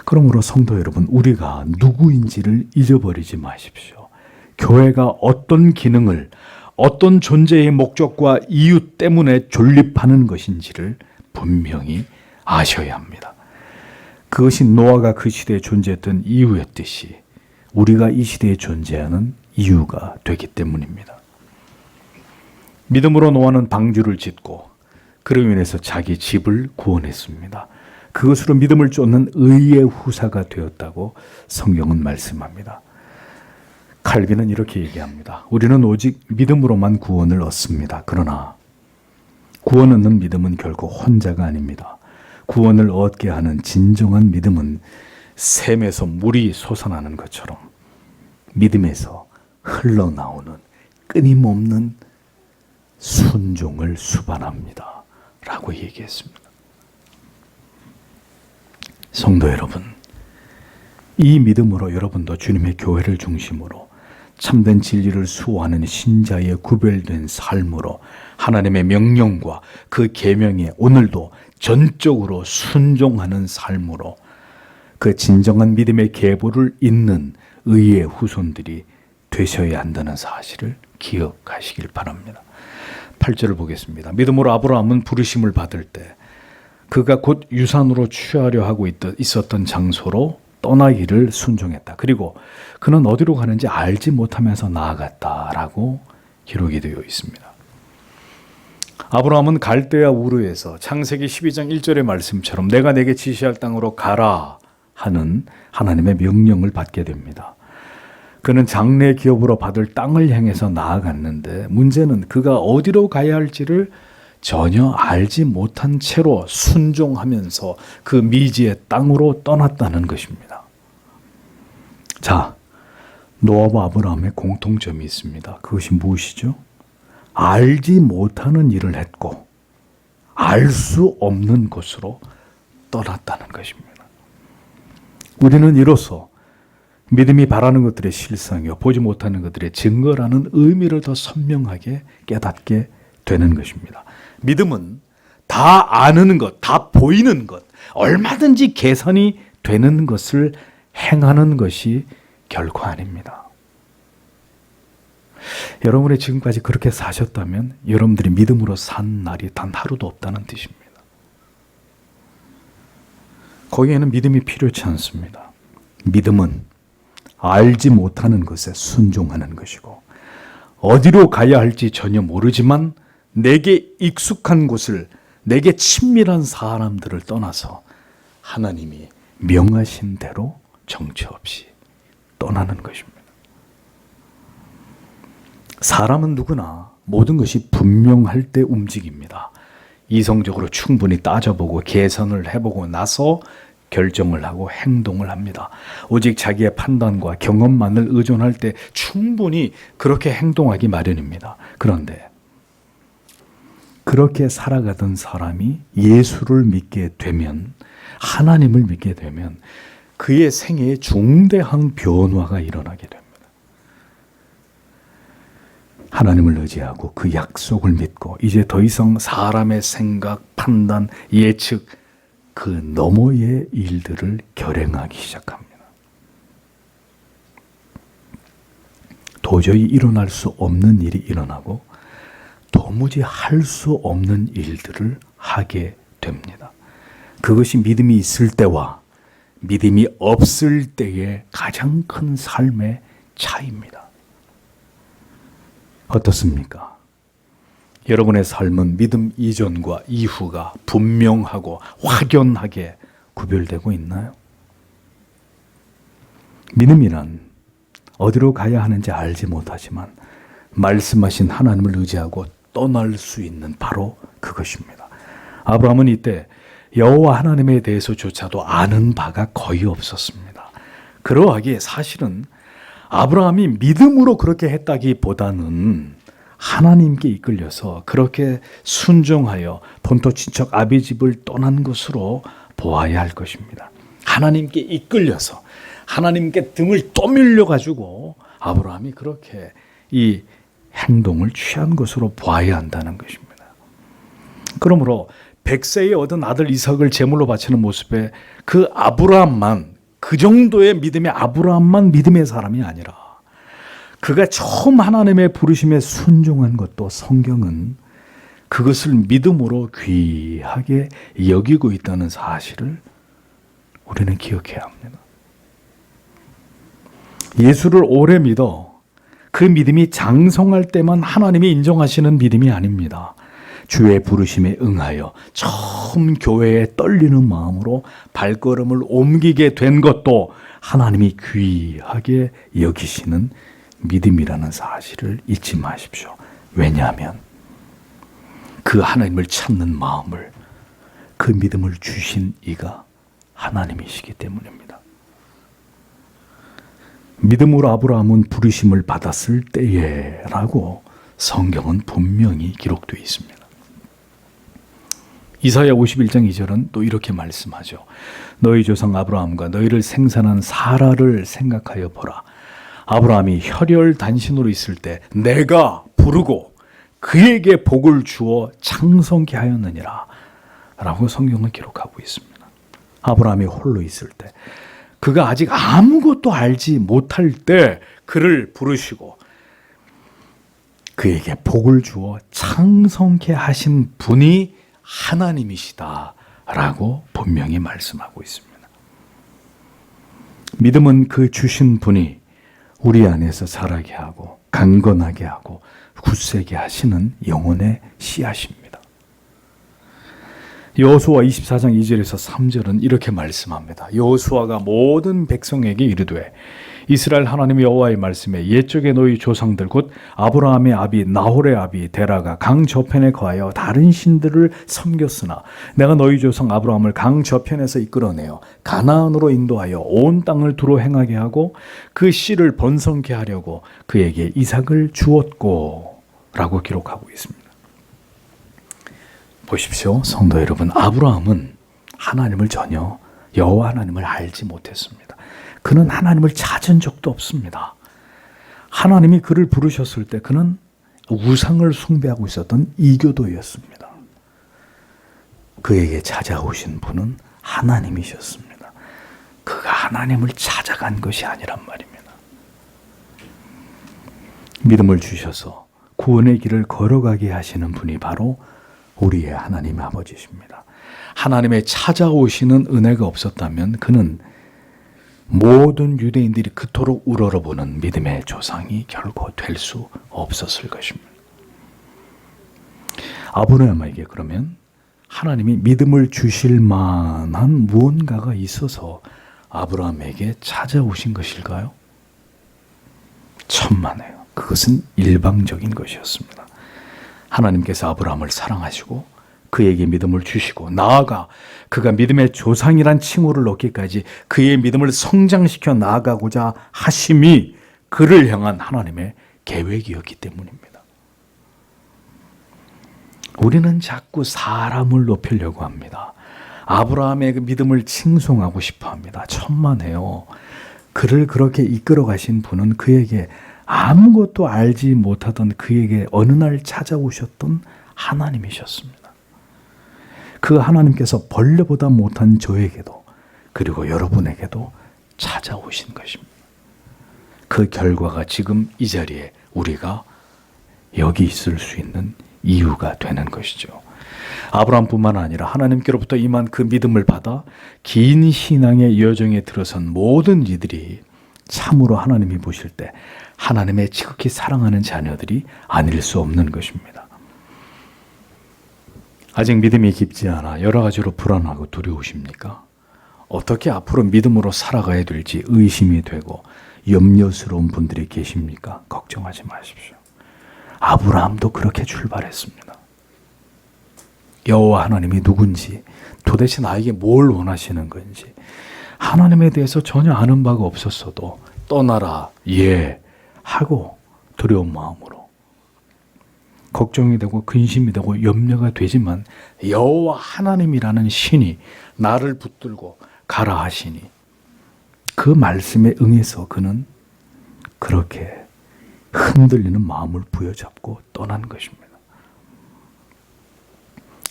그러므로 성도 여러분, 우리가 누구인지를 잊어버리지 마십시오. 교회가 어떤 기능을, 어떤 존재의 목적과 이유 때문에 존립하는 것인지를 분명히 아셔야 합니다. 그것이 노아가 그 시대에 존재했던 이유였듯이 우리가 이 시대에 존재하는 이유가 되기 때문입니다. 믿음으로 노아는 방주를 짓고 그로 인해서 자기 집을 구원했습니다. 그것으로 믿음을 쫓는 의의 후사가 되었다고 성경은 말씀합니다. 칼빈은 이렇게 얘기합니다. 우리는 오직 믿음으로만 구원을 얻습니다. 그러나 구원 얻는 믿음은 결코 혼자가 아닙니다. 구원을 얻게 하는 진정한 믿음은 샘에서 물이 솟아나는 것처럼 믿음에서 흘러나오는 끊임없는 순종을 수반합니다. 라고 얘기했습니다. 성도 여러분, 이 믿음으로 여러분도 주님의 교회를 중심으로 참된 진리를 수호하는 신자의 구별된 삶으로 하나님의 명령과 그 계명에 오늘도 전적으로 순종하는 삶으로 그 진정한 믿음의 계보를 잇는 의의 후손들이 되셔야 한다는 사실을 기억하시길 바랍니다. 8절을 보겠습니다. 믿음으로 아브라함은 부르심을 받을 때 그가 곧 유산으로 취하려 하고 있었던 장소로 떠나기를 순종했다. 그리고 그는 어디로 가는지 알지 못하면서 나아갔다라고 기록이 되어 있습니다. 아브라함은 갈대아 우르에서 창세기 12장 1절의 말씀처럼 내가 내게 지시할 땅으로 가라 하는 하나님의 명령을 받게 됩니다. 그는 장래 기업으로 받을 땅을 향해서 나아갔는데 문제는 그가 어디로 가야 할지를 전혀 알지 못한 채로 순종하면서 그 미지의 땅으로 떠났다는 것입니다. 자, 노아와 아브라함의 공통점이 있습니다. 그것이 무엇이죠? 알지 못하는 일을 했고 알 수 없는 곳으로 떠났다는 것입니다. 우리는 이로써 믿음이 바라는 것들의 실상이요 보지 못하는 것들의 증거라는 의미를 더 선명하게 깨닫게 되는 것입니다. 믿음은 다 아는 것, 다 보이는 것, 얼마든지 계산이 되는 것을 행하는 것이 결코 아닙니다. 여러분이 지금까지 그렇게 사셨다면 여러분들이 믿음으로 산 날이 단 하루도 없다는 뜻입니다. 거기에는 믿음이 필요치 않습니다. 믿음은 알지 못하는 것에 순종하는 것이고 어디로 가야 할지 전혀 모르지만 내게 익숙한 곳을, 내게 친밀한 사람들을 떠나서 하나님이 명하신 대로 정처 없이 떠나는 것입니다. 사람은 누구나 모든 것이 분명할 때 움직입니다. 이성적으로 충분히 따져보고 계산을 해보고 나서 결정을 하고 행동을 합니다. 오직 자기의 판단과 경험만을 의존할 때 충분히 그렇게 행동하기 마련입니다. 그런데 그렇게 살아가던 사람이 예수를 믿게 되면, 하나님을 믿게 되면 그의 생애에 중대한 변화가 일어나게 됩니다. 하나님을 의지하고 그 약속을 믿고 이제 더 이상 사람의 생각, 판단, 예측 그 너머의 일들을 결행하기 시작합니다. 도저히 일어날 수 없는 일이 일어나고 도무지 할 수 없는 일들을 하게 됩니다. 그것이 믿음이 있을 때와 믿음이 없을 때의 가장 큰 삶의 차이입니다. 어떻습니까? 여러분의 삶은 믿음 이전과 이후가 분명하고 확연하게 구별되고 있나요? 믿음이란 어디로 가야 하는지 알지 못하지만 말씀하신 하나님을 의지하고 떠날 수 있는 바로 그것입니다. 아브라함은 이때 여호와 하나님에 대해서조차도 아는 바가 거의 없었습니다. 그러하기에 사실은 아브라함이 믿음으로 그렇게 했다기보다는 하나님께 이끌려서 그렇게 순종하여 본토 친척 아비집을 떠난 것으로 보아야 할 것입니다. 하나님께 이끌려서 하나님께 등을 떠밀려 가지고 아브라함이 그렇게 이 행동을 취한 것으로 보아야 한다는 것입니다. 그러므로 100세에 얻은 아들 이삭을 제물로 바치는 모습에 그 아브라함만, 그 정도의 믿음의 아브라함만 믿음의 사람이 아니라 그가 처음 하나님의 부르심에 순종한 것도 성경은 그것을 믿음으로 귀하게 여기고 있다는 사실을 우리는 기억해야 합니다. 예수를 오래 믿어 그 믿음이 장성할 때만 하나님이 인정하시는 믿음이 아닙니다. 주의 부르심에 응하여 처음 교회에 떨리는 마음으로 발걸음을 옮기게 된 것도 하나님이 귀하게 여기시는 믿음이라는 사실을 잊지 마십시오. 왜냐하면 그 하나님을 찾는 마음을, 그 믿음을 주신 이가 하나님이시기 때문입니다. 믿음으로 아브라함은 부르심을 받았을 때에라고 성경은 분명히 기록되어 있습니다. 이사야 51장 2절은 또 이렇게 말씀하죠. 너희 조상 아브라함과 너희를 생산한 사라를 생각하여 보라. 아브라함이 혈혈 단신으로 있을 때 내가 부르고 그에게 복을 주어 창성케 하였느니라 라고 성경은 기록하고 있습니다. 아브라함이 홀로 있을 때, 그가 아직 아무것도 알지 못할 때 그를 부르시고 그에게 복을 주어 창성케 하신 분이 하나님이시다라고 분명히 말씀하고 있습니다. 믿음은 그 주신 분이 우리 안에서 자라게 하고 강건하게 하고 굳세게 하시는 영혼의 씨앗입니다. 여호수아 24장 2절에서 3절은 이렇게 말씀합니다. 여호수아가 모든 백성에게 이르되 이스라엘 하나님 여호와의 말씀에 옛적의 너희 조상들 곧 아브라함의 아비 나홀의 아비 데라가 강 저편에 거하여 다른 신들을 섬겼으나 내가 너희 조상 아브라함을 강 저편에서 이끌어내어 가나안으로 인도하여 온 땅을 두루 행하게 하고 그 씨를 번성케 하려고 그에게 이삭을 주었고 라고 기록하고 있습니다. 보십시오, 성도 여러분, 아브라함은 하나님을 전혀 여호와 하나님을 알지 못했습니다. 그는 하나님을 찾은 적도 없습니다. 하나님이 그를 부르셨을 때 그는 우상을 숭배하고 있었던 이교도였습니다. 그에게 찾아오신 분은 하나님이셨습니다. 그가 하나님을 찾아간 것이 아니란 말입니다. 믿음을 주셔서 구원의 길을 걸어가게 하시는 분이 바로 우리의 하나님 아버지십니다. 하나님의 찾아오시는 은혜가 없었다면 그는 모든 유대인들이 그토록 우러러보는 믿음의 조상이 결코 될 수 없었을 것입니다. 아브라함에게 그러면 하나님이 믿음을 주실 만한 무언가가 있어서 아브라함에게 찾아오신 것일까요? 천만에요. 그것은 일방적인 것이었습니다. 하나님께서 아브라함을 사랑하시고 그에게 믿음을 주시고 나아가 그가 믿음의 조상이란 칭호를 얻기까지 그의 믿음을 성장시켜 나아가고자 하심이 그를 향한 하나님의 계획이었기 때문입니다. 우리는 자꾸 사람을 높이려고 합니다. 아브라함의 그 믿음을 칭송하고 싶어 합니다. 천만에요. 그를 그렇게 이끌어 가신 분은 그에게 아무것도 알지 못하던 그에게 어느 날 찾아오셨던 하나님이셨습니다. 그 하나님께서 벌레보다 못한 저에게도 그리고 여러분에게도 찾아오신 것입니다. 그 결과가 지금 이 자리에 우리가 여기 있을 수 있는 이유가 되는 것이죠. 아브라함뿐만 아니라 하나님께로부터 임한 그 믿음을 받아 긴 신앙의 여정에 들어선 모든 이들이 참으로 하나님이 보실 때 하나님의 지극히 사랑하는 자녀들이 아닐 수 없는 것입니다. 아직 믿음이 깊지 않아 여러 가지로 불안하고 두려우십니까? 어떻게 앞으로 믿음으로 살아가야 될지 의심이 되고 염려스러운 분들이 계십니까? 걱정하지 마십시오. 아브라함도 그렇게 출발했습니다. 여호와 하나님이 누군지, 도대체 나에게 뭘 원하시는 건지 하나님에 대해서 전혀 아는 바가 없었어도 떠나라, 예 하고 두려운 마음으로 걱정이 되고 근심이 되고 염려가 되지만 여호와 하나님이라는 신이 나를 붙들고 가라 하시니 그 말씀에 응해서 그는 그렇게 흔들리는 마음을 부여잡고 떠난 것입니다.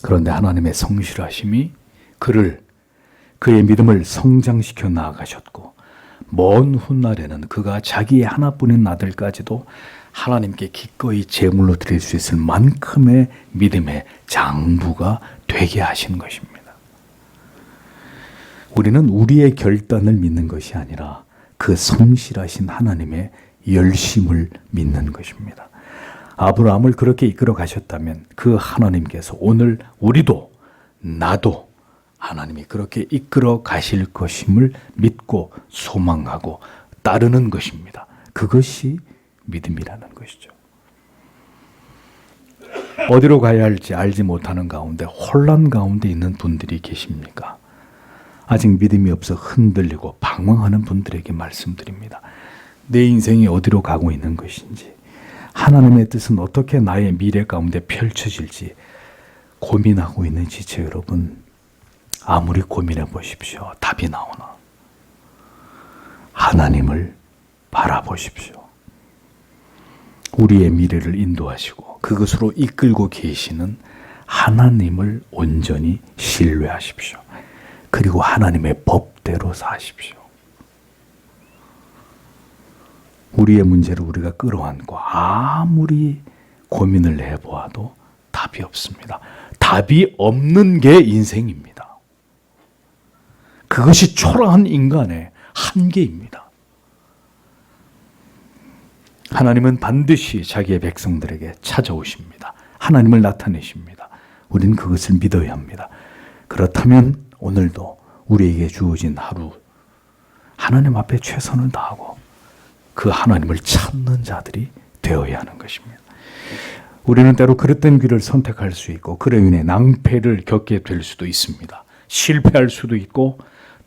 그런데 하나님의 성실하심이 그의 믿음을 성장시켜 나아가셨고 먼 훗날에는 그가 자기의 하나뿐인 아들까지도 하나님께 기꺼이 제물로 드릴 수 있을 만큼의 믿음의 장부가 되게 하신 것입니다. 우리는 우리의 결단을 믿는 것이 아니라 그 성실하신 하나님의 열심을 믿는 것입니다. 아브라함을 그렇게 이끌어 가셨다면 그 하나님께서 오늘 우리도 나도 하나님이 그렇게 이끌어 가실 것임을 믿고 소망하고 따르는 것입니다. 그것이 믿음이라는 것이죠. 어디로 가야 할지 알지 못하는 가운데 혼란 가운데 있는 분들이 계십니까? 아직 믿음이 없어 흔들리고 방황하는 분들에게 말씀드립니다. 내 인생이 어디로 가고 있는 것인지, 하나님의 뜻은 어떻게 나의 미래 가운데 펼쳐질지 고민하고 있는 지체 여러분, 아무리 고민해 보십시오. 답이 나오나? 하나님을 바라보십시오. 우리의 미래를 인도하시고 그것으로 이끌고 계시는 하나님을 온전히 신뢰하십시오. 그리고 하나님의 법대로 사십시오. 우리의 문제를 우리가 끌어안고 아무리 고민을 해보아도 답이 없습니다. 답이 없는 게 인생입니다. 그것이 초라한 인간의 한계입니다. 하나님은 반드시 자기의 백성들에게 찾아오십니다. 하나님을 나타내십니다. 우리는 그것을 믿어야 합니다. 그렇다면 오늘도 우리에게 주어진 하루 하나님 앞에 최선을 다하고 그 하나님을 찾는 자들이 되어야 하는 것입니다. 우리는 때로 그릇된 길을 선택할 수 있고 그로 인해 낭패를 겪게 될 수도 있습니다. 실패할 수도 있고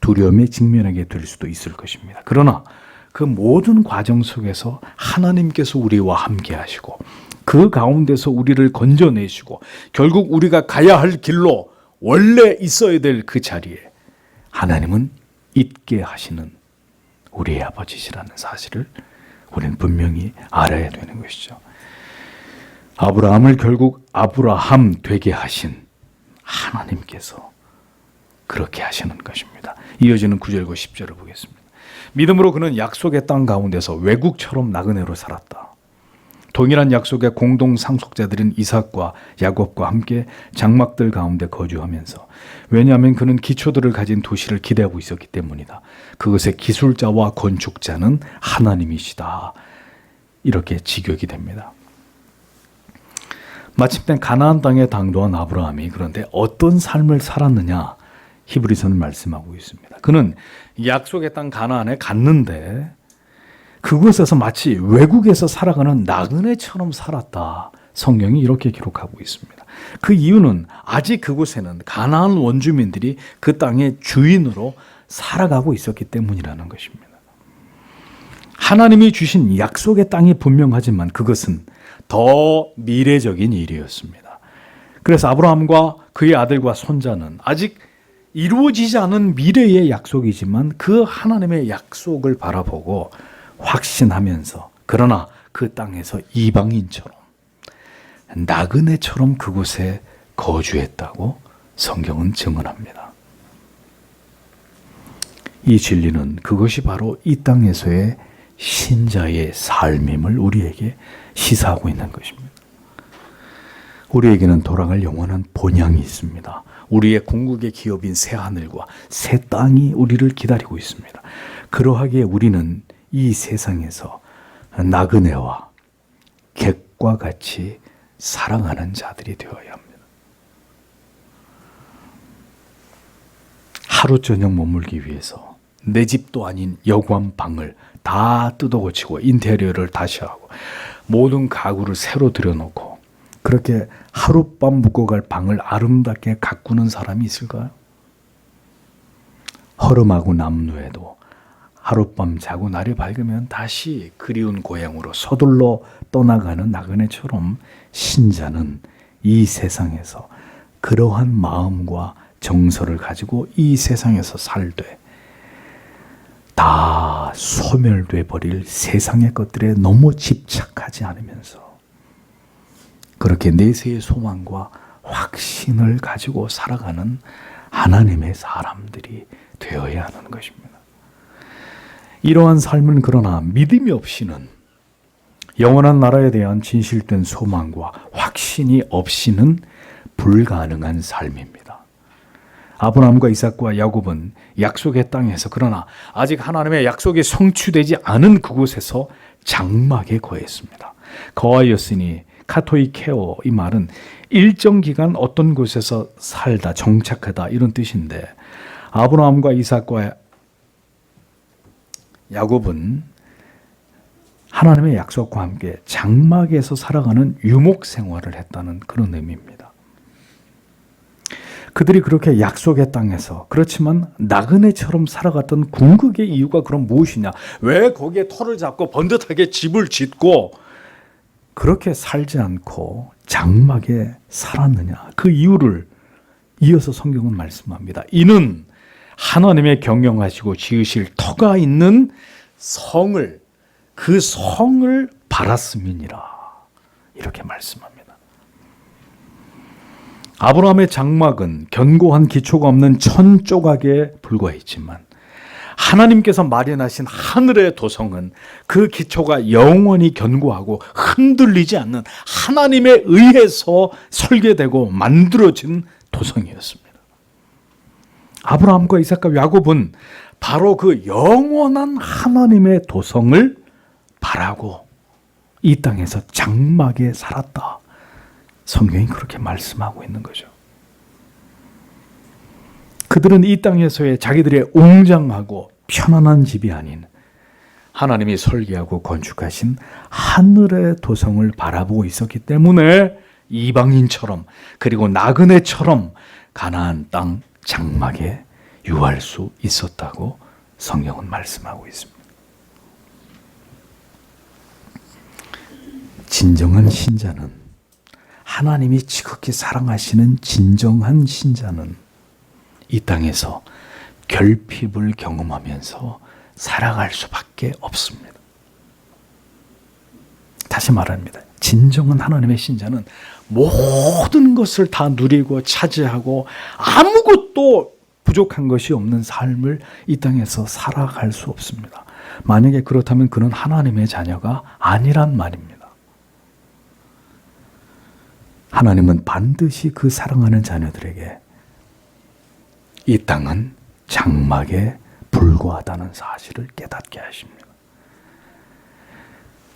두려움에 직면하게 될 수도 있을 것입니다. 그러나 그 모든 과정 속에서 하나님께서 우리와 함께 하시고 그 가운데서 우리를 건져내시고 결국 우리가 가야 할 길로 원래 있어야 될 그 자리에 하나님은 있게 하시는 우리의 아버지시라는 사실을 우리는 분명히 알아야 되는 것이죠. 아브라함을 결국 아브라함 되게 하신 하나님께서 그렇게 하시는 것입니다. 이어지는 9절과 10절을 보겠습니다. 믿음으로 그는 약속의 땅 가운데서 외국처럼 나그네로 살았다. 동일한 약속의 공동 상속자들인 이삭과 야곱과 함께 장막들 가운데 거주하면서, 왜냐하면 그는 기초들을 가진 도시를 기대하고 있었기 때문이다. 그것의 기술자와 건축자는 하나님이시다. 이렇게 직역이 됩니다. 마침내 가나안 땅에 당도한 아브라함이 그런데 어떤 삶을 살았느냐, 히브리서는 말씀하고 있습니다. 그는 약속의 땅 가나안에 갔는데 그곳에서 마치 외국에서 살아가는 나그네처럼 살았다. 성경이 이렇게 기록하고 있습니다. 그 이유는 아직 그곳에는 가나안 원주민들이 그 땅의 주인으로 살아가고 있었기 때문이라는 것입니다. 하나님이 주신 약속의 땅이 분명하지만 그것은 더 미래적인 일이었습니다. 그래서 아브라함과 그의 아들과 손자는 아직 이루어지지 않은 미래의 약속이지만 그 하나님의 약속을 바라보고 확신하면서, 그러나 그 땅에서 이방인처럼 나그네처럼 그곳에 거주했다고 성경은 증언합니다. 이 진리는 그것이 바로 이 땅에서의 신자의 삶임을 우리에게 시사하고 있는 것입니다. 우리에게는 돌아갈 영원한 본향이 있습니다. 우리의 궁극의 기업인 새 하늘과 새 땅이 우리를 기다리고 있습니다. 그러하기에 우리는 이 세상에서 나그네와 객과 같이 살아가는 자들이 되어야 합니다. 하루 저녁 머물기 위해서 내 집도 아닌 여관 방을 다 뜯어고치고 인테리어를 다시 하고 모든 가구를 새로 들여놓고 그렇게 하룻밤 묵고 갈 방을 아름답게 가꾸는 사람이 있을까요? 허름하고 남루해도 하룻밤 자고 날이 밝으면 다시 그리운 고향으로 서둘러 떠나가는 나그네처럼 신자는 이 세상에서 그러한 마음과 정서를 가지고 이 세상에서 살되 다 소멸돼 버릴 세상의 것들에 너무 집착하지 않으면서 그렇게 내세의 소망과 확신을 가지고 살아가는 하나님의 사람들이 되어야 하는 것입니다. 이러한 삶은 그러나 믿음이 없이는, 영원한 나라에 대한 진실된 소망과 확신이 없이는 불가능한 삶입니다. 아브라함과 이삭과 야곱은 약속의 땅에서, 그러나 아직 하나님의 약속이 성취되지 않은 그곳에서 장막에 거했습니다. 거하였으니 카토이케오, 이 말은 일정 기간 어떤 곳에서 살다, 정착하다, 이런 뜻인데, 아브라함과 이삭과 야곱은 하나님의 약속과 함께 장막에서 살아가는 유목 생활을 했다는 그런 의미입니다. 그들이 그렇게 약속의 땅에서, 그렇지만 나그네처럼 살아갔던 궁극의 이유가 그럼 무엇이냐? 왜 거기에 터를 잡고 번듯하게 집을 짓고 그렇게 살지 않고 장막에 살았느냐? 그 이유를 이어서 성경은 말씀합니다. 이는 하나님의 경영하시고 지으실 터가 있는 성을, 그 성을 바랐음이니라. 이렇게 말씀합니다. 아브라함의 장막은 견고한 기초가 없는 천 조각에 불과했지만 하나님께서 마련하신 하늘의 도성은 그 기초가 영원히 견고하고 흔들리지 않는 하나님에 의해서 설계되고 만들어진 도성이었습니다. 아브라함과 이삭과 야곱은 바로 그 영원한 하나님의 도성을 바라고 이 땅에서 장막에 살았다. 성경이 그렇게 말씀하고 있는 거죠. 그들은 이 땅에서의 자기들의 웅장하고 편안한 집이 아닌 하나님이 설계하고 건축하신 하늘의 도성을 바라보고 있었기 때문에 이방인처럼 그리고 나그네처럼 가나안 땅 장막에 유할 수 있었다고 성경은 말씀하고 있습니다. 진정한 신자는, 하나님이 지극히 사랑하시는 진정한 신자는 이 땅에서 결핍을 경험하면서 살아갈 수밖에 없습니다. 다시 말합니다. 진정한 하나님의 신자는 모든 것을 다 누리고 차지하고 아무것도 부족한 것이 없는 삶을 이 땅에서 살아갈 수 없습니다. 만약에 그렇다면 그는 하나님의 자녀가 아니란 말입니다. 하나님은 반드시 그 사랑하는 자녀들에게 이 땅은 장막에 불과하다는 사실을 깨닫게 하십니다.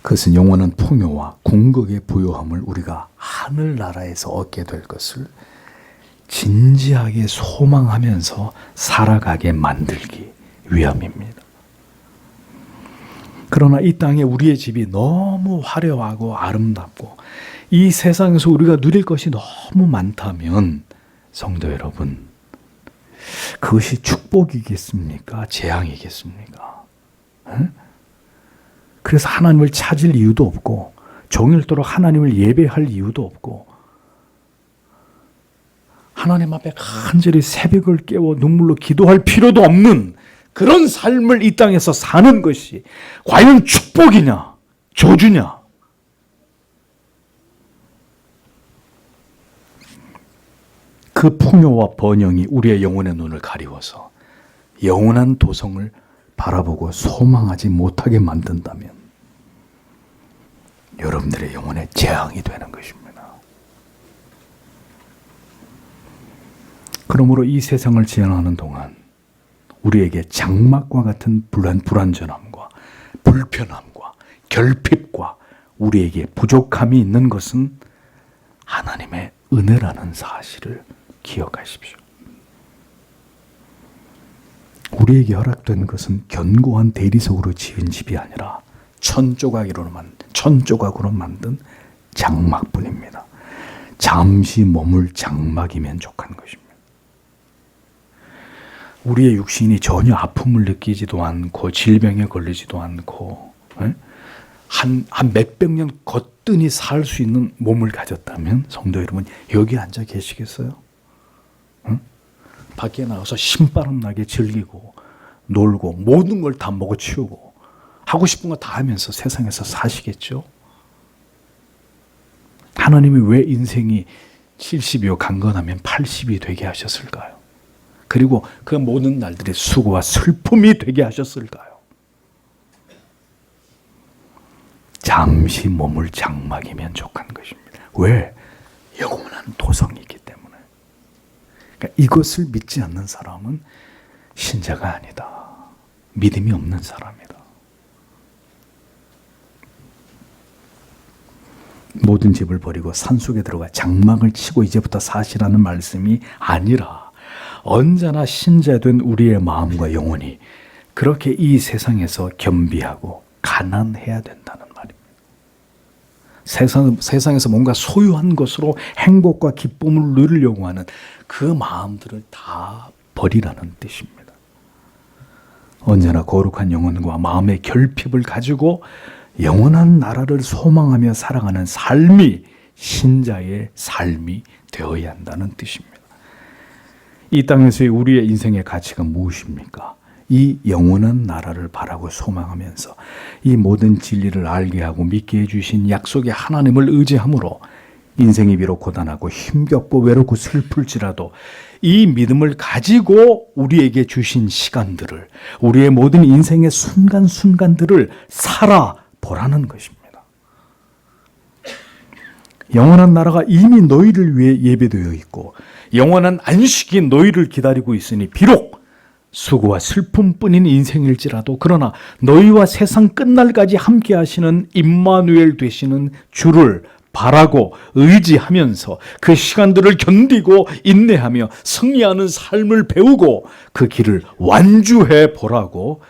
그것은 영원한 풍요와 궁극의 부요함을 우리가 하늘나라에서 얻게 될 것을 진지하게 소망하면서 살아가게 만들기 위함입니다. 그러나 이 땅에 우리의 집이 너무 화려하고 아름답고 이 세상에서 우리가 누릴 것이 너무 많다면 성도 여러분, 그것이 축복이겠습니까? 재앙이겠습니까? 그래서 하나님을 찾을 이유도 없고 종일토록 하나님을 예배할 이유도 없고 하나님 앞에 간절히 새벽을 깨워 눈물로 기도할 필요도 없는 그런 삶을 이 땅에서 사는 것이 과연 축복이냐 저주냐? 그 풍요와 번영이 우리의 영혼의 눈을 가리워서 영원한 도성을 바라보고 소망하지 못하게 만든다면 여러분들의 영혼에 재앙이 되는 것입니다. 그러므로 이 세상을 지나가는 동안 우리에게 장막과 같은 불완전함과 불편함과 결핍과 우리에게 부족함이 있는 것은 하나님의 은혜라는 사실을 기억하십시오. 우리에게 허락된 것은 견고한 대리석으로 지은 집이 아니라 천조각으로 만든 장막뿐입니다. 잠시 머물 장막이면 족한 것입니다. 우리의 육신이 전혀 아픔을 느끼지도 않고 질병에 걸리지도 않고 한 몇백 년 거뜬히 살 수 있는 몸을 가졌다면 성도 여러분 여기 앉아 계시겠어요? 밖에 나가서 신바람 나게 즐기고 놀고 모든 걸 다 먹어치우고 하고 싶은 거 다 하면서 세상에서 사시겠죠? 하나님이 왜 인생이 70이요 강건하면 80이 되게 하셨을까요? 그리고 그 모든 날들의 수고와 슬픔이 되게 하셨을까요? 잠시 머물 장막이면 족한 것입니다. 왜? 영원한 도성이기 때문에. 그러니까 이것을 믿지 않는 사람은 신자가 아니다. 믿음이 없는 사람이다. 모든 집을 버리고 산속에 들어가 장막을 치고 이제부터 사시라는 말씀이 아니라 언제나 신자된 우리의 마음과 영혼이 그렇게 이 세상에서 겸비하고 가난해야 된다는 말입니다. 세상에서 뭔가 소유한 것으로 행복과 기쁨을 누리려고 하는 그 마음들을 다 버리라는 뜻입니다. 언제나 거룩한 영혼과 마음의 결핍을 가지고 영원한 나라를 소망하며 살아가는 삶이 신자의 삶이 되어야 한다는 뜻입니다. 이 땅에서의 우리의 인생의 가치가 무엇입니까? 이 영원한 나라를 바라고 소망하면서 이 모든 진리를 알게 하고 믿게 해주신 약속의 하나님을 의지함으로 인생이 비록 고단하고 힘겹고 외롭고 슬플지라도 이 믿음을 가지고 우리에게 주신 시간들을 우리의 모든 인생의 순간순간들을 살아보라는 것입니다. 영원한 나라가 이미 너희를 위해 예배되어 있고 영원한 안식이 너희를 기다리고 있으니 비록 수고와 슬픔뿐인 인생일지라도 그러나 너희와 세상 끝날까지 함께 하시는 임마누엘 되시는 주를 바라고 의지하면서 그 시간들을 견디고 인내하며 승리하는 삶을 배우고 그 길을 완주해 보라고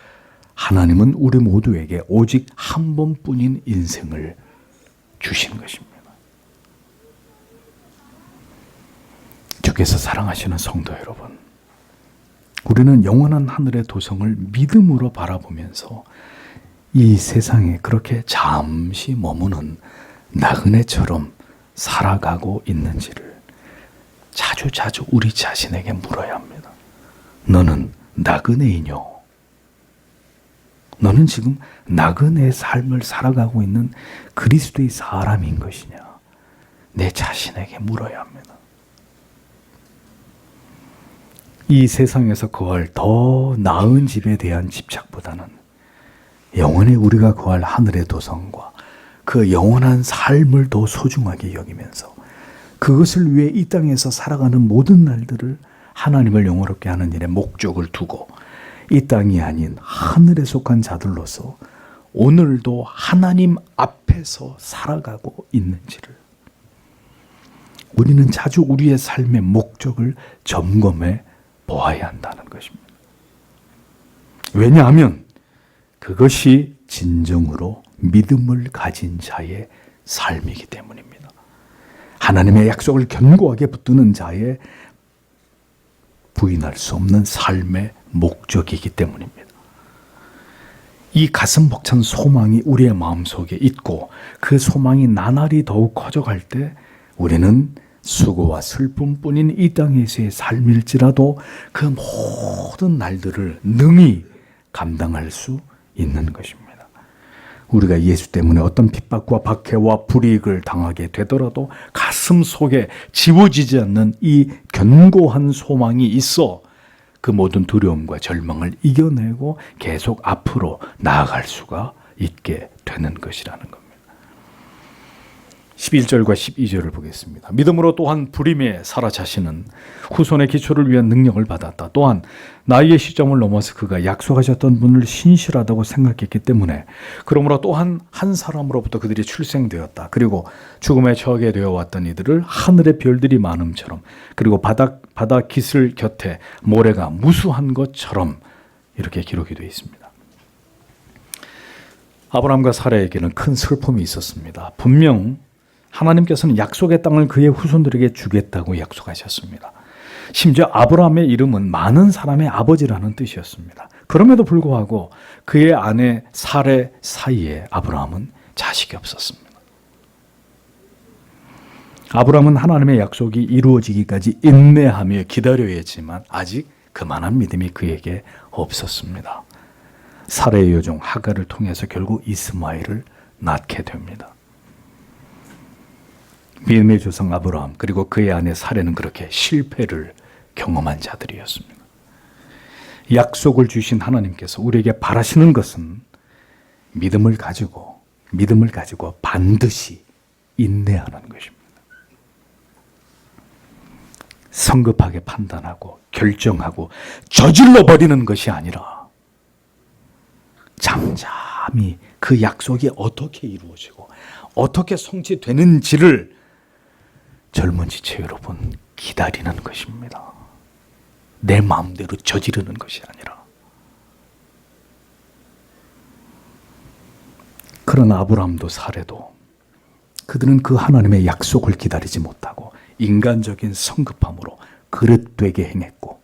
하나님은 우리 모두에게 오직 한 번뿐인 인생을 주신 것입니다. 주께서 사랑하시는 성도 여러분, 우리는 영원한 하늘의 도성을 믿음으로 바라보면서 이 세상에 그렇게 잠시 머무는 나그네처럼 살아가고 있는지를 자주 우리 자신에게 물어야 합니다. 너는 나그네이뇨? 너는 지금 나그네의 삶을 살아가고 있는 그리스도의 사람인 것이냐? 내 자신에게 물어야 합니다. 이 세상에서 거할 더 나은 집에 대한 집착보다는 영원히 우리가 거할 하늘의 도성과 그 영원한 삶을 더 소중하게 여기면서 그것을 위해 이 땅에서 살아가는 모든 날들을 하나님을 영화롭게 하는 일에 목적을 두고 이 땅이 아닌 하늘에 속한 자들로서 오늘도 하나님 앞에서 살아가고 있는지를 우리는 자주 우리의 삶의 목적을 점검해 보아야 한다는 것입니다. 왜냐하면 그것이 진정으로 믿음을 가진 자의 삶이기 때문입니다. 하나님의 약속을 견고하게 붙드는 자의 부인할 수 없는 삶의 목적이기 때문입니다. 이 가슴 벅찬 소망이 우리의 마음속에 있고 그 소망이 나날이 더욱 커져갈 때 우리는 수고와 슬픔뿐인 이 땅에서의 삶일지라도 그 모든 날들을 능히 감당할 수 있는 것입니다. 우리가 예수 때문에 어떤 핍박과 박해와 불이익을 당하게 되더라도 가슴 속에 지워지지 않는 이 견고한 소망이 있어 그 모든 두려움과 절망을 이겨내고 계속 앞으로 나아갈 수가 있게 되는 것이라는 겁니다. 11절과 12절을 보겠습니다. 믿음으로 또한 불임에 살아 자신은 후손의 기초를 위한 능력을 받았다. 또한 나이의 시점을 넘어서 그가 약속하셨던 분을 신실하다고 생각했기 때문에 그러므로 또한 한 사람으로부터 그들이 출생되었다. 그리고 죽음에 처하게 되어 왔던 이들을 하늘의 별들이 많음처럼 그리고 바다 기슬 곁에 모래가 무수한 것처럼 이렇게 기록이 되어 있습니다. 아브라함과 사라에게는 큰 슬픔이 있었습니다. 분명 하나님께서는 약속의 땅을 그의 후손들에게 주겠다고 약속하셨습니다. 심지어 아브라함의 이름은 많은 사람의 아버지라는 뜻이었습니다. 그럼에도 불구하고 그의 아내 사레 사이에 아브라함은 자식이 없었습니다. 아브라함은 하나님의 약속이 이루어지기까지 인내하며 기다려야 했지만 아직 그만한 믿음이 그에게 없었습니다. 사레의 여종 하갈을 통해서 결국 이스마엘을 낳게 됩니다. 믿음의 조상 아브라함 그리고 그의 아내 사레는 그렇게 실패를 경험한 자들이었습니다. 약속을 주신 하나님께서 우리에게 바라시는 것은 믿음을 가지고 반드시 인내하는 것입니다. 성급하게 판단하고 결정하고 저질러 버리는 것이 아니라 잠잠히 그 약속이 어떻게 이루어지고 어떻게 성취되는지를 젊은 지체 여러분 기다리는 것입니다. 내 마음대로 저지르는 것이 아니라. 그러나 아브라함도 사레도 그들은 그 하나님의 약속을 기다리지 못하고 인간적인 성급함으로 그릇되게 행했고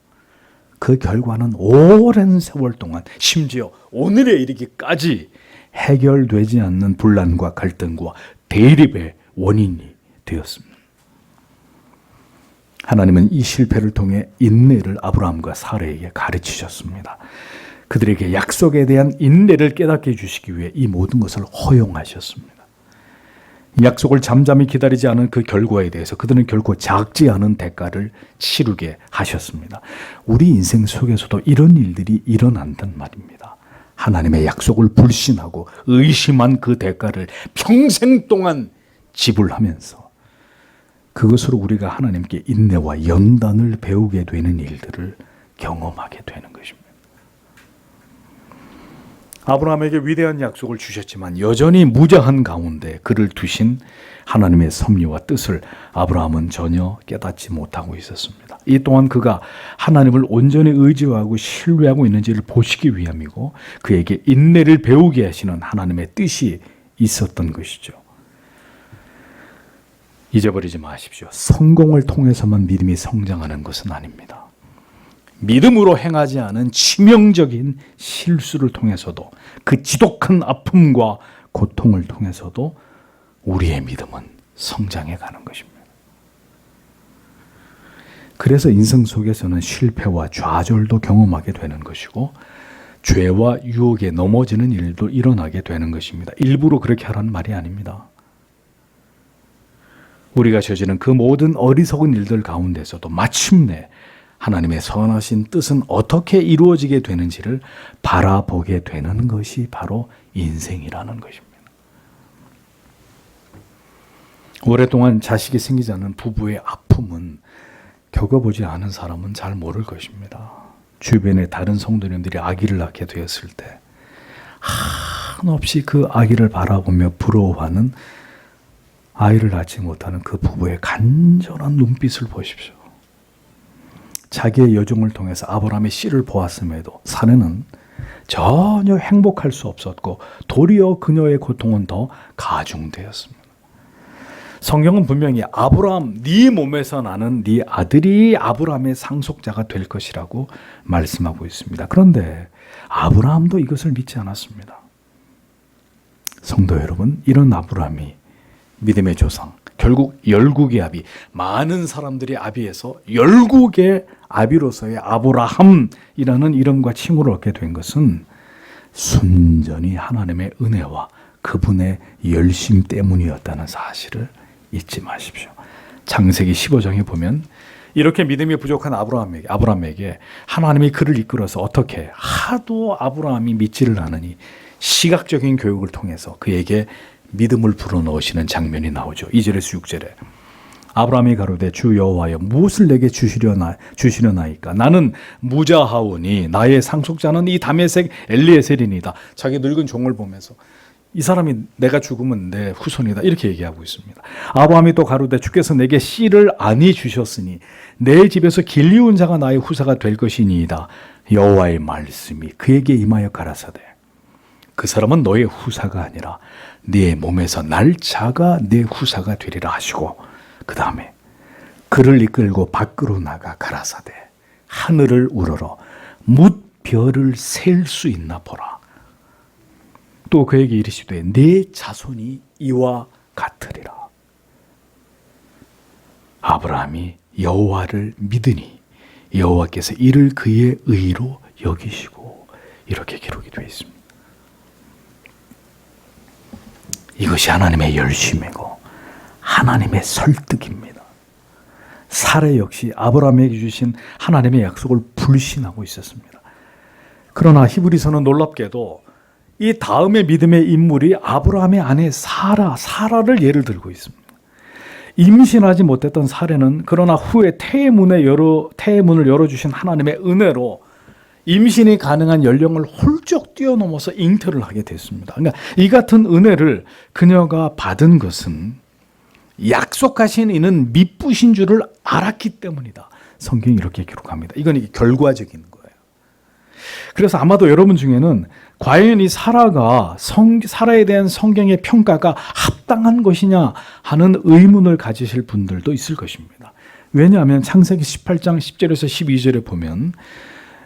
그 결과는 오랜 세월 동안 심지어 오늘에 이르기까지 해결되지 않는 분란과 갈등과 대립의 원인이 되었습니다. 하나님은 이 실패를 통해 인내를 아브라함과 사레에게 가르치셨습니다. 그들에게 약속에 대한 인내를 깨닫게 해주시기 위해 이 모든 것을 허용하셨습니다. 약속을 잠잠히 기다리지 않은 그 결과에 대해서 그들은 결코 작지 않은 대가를 치르게 하셨습니다. 우리 인생 속에서도 이런 일들이 일어난단 말입니다. 하나님의 약속을 불신하고 의심한 그 대가를 평생 동안 지불하면서 그것으로 우리가 하나님께 인내와 연단을 배우게 되는 일들을 경험하게 되는 것입니다. 아브라함에게 위대한 약속을 주셨지만 여전히 무자한 가운데 그를 두신 하나님의 섭리와 뜻을 아브라함은 전혀 깨닫지 못하고 있었습니다. 이 또한 그가 하나님을 온전히 의지하고 신뢰하고 있는지를 보시기 위함이고 그에게 인내를 배우게 하시는 하나님의 뜻이 있었던 것이죠. 잊어버리지 마십시오. 성공을 통해서만 믿음이 성장하는 것은 아닙니다. 믿음으로 행하지 않은 치명적인 실수를 통해서도 그 지독한 아픔과 고통을 통해서도 우리의 믿음은 성장해 가는 것입니다. 그래서 인생 속에서는 실패와 좌절도 경험하게 되는 것이고 죄와 유혹에 넘어지는 일도 일어나게 되는 것입니다. 일부러 그렇게 하라는 말이 아닙니다. 우리가 저지른 그 모든 어리석은 일들 가운데서도 마침내 하나님의 선하신 뜻은 어떻게 이루어지게 되는지를 바라보게 되는 것이 바로 인생이라는 것입니다. 오랫동안 자식이 생기지 않은 부부의 아픔은 겪어보지 않은 사람은 잘 모를 것입니다. 주변의 다른 성도님들이 아기를 낳게 되었을 때 한없이 그 아기를 바라보며 부러워하는 아이를 낳지 못하는 그 부부의 간절한 눈빛을 보십시오. 자기의 여종을 통해서 아브라함의 씨를 보았음에도 사내는 전혀 행복할 수 없었고 도리어 그녀의 고통은 더 가중되었습니다. 성경은 분명히 아브라함 네 몸에서 나는 네 아들이 아브라함의 상속자가 될 것이라고 말씀하고 있습니다. 그런데 아브라함도 이것을 믿지 않았습니다. 성도 여러분, 이런 아브라함이 믿음의 조상, 결국 열국의 아비, 많은 사람들이 아비에서 열국의 아비로서의 아브라함이라는 이름과 칭호를 얻게 된 것은 순전히 하나님의 은혜와 그분의 열심 때문이었다는 사실을 잊지 마십시오. 창세기 15장에 보면 이렇게 믿음이 부족한 아브라함에게 하나님이 그를 이끌어서 어떻게 하도 아브라함이 믿지를 않으니 시각적인 교육을 통해서 그에게 믿음을 불어넣으시는 장면이 나오죠. 2절에서 6절에 아브라함이 가로되 주 여호와여 무엇을 내게 주시려나이까 나는 무자하오니 나의 상속자는 이 다메섹 엘리에셀이니이다. 자기 늙은 종을 보면서 이 사람이 내가 죽으면 내 후손이다 이렇게 얘기하고 있습니다. 아브라함이 또 가로되 주께서 내게 씨를 아니 주셨으니 내 집에서 길리운 자가 나의 후사가 될 것이니이다. 여호와의 말씀이 그에게 임하여 가라사대 그 사람은 너의 후사가 아니라 네 몸에서 날 자가 내 후사가 되리라 하시고 그 다음에 그를 이끌고 밖으로 나가 가라사대 하늘을 우러러 뭇별을 셀 수 있나 보라. 또 그에게 이르시되 내 자손이 이와 같으리라. 아브라함이 여호와를 믿으니 여호와께서 이를 그의 의로 여기시고 이렇게 기록이 되어 있습니다. 이것이 하나님의 열심이고 하나님의 설득입니다. 사례 역시 아브라함에게 주신 하나님의 약속을 불신하고 있었습니다. 그러나 히브리서는 놀랍게도 이 다음의 믿음의 인물이 아브라함의 아내 사라를 예를 들고 있습니다. 임신하지 못했던 사례는 그러나 후에 태의 문을 열어주신 하나님의 은혜로 임신이 가능한 연령을 훌쩍 뛰어넘어서 잉태를 하게 됐습니다. 그러니까 이 같은 은혜를 그녀가 받은 것은 약속하신 이는 미쁘신 줄을 알았기 때문이다. 성경이 이렇게 기록합니다. 이건 결과적인 거예요. 그래서 아마도 여러분 중에는 과연 이 사라에 대한 성경의 평가가 합당한 것이냐 하는 의문을 가지실 분들도 있을 것입니다. 왜냐하면 창세기 18장 10절에서 12절에 보면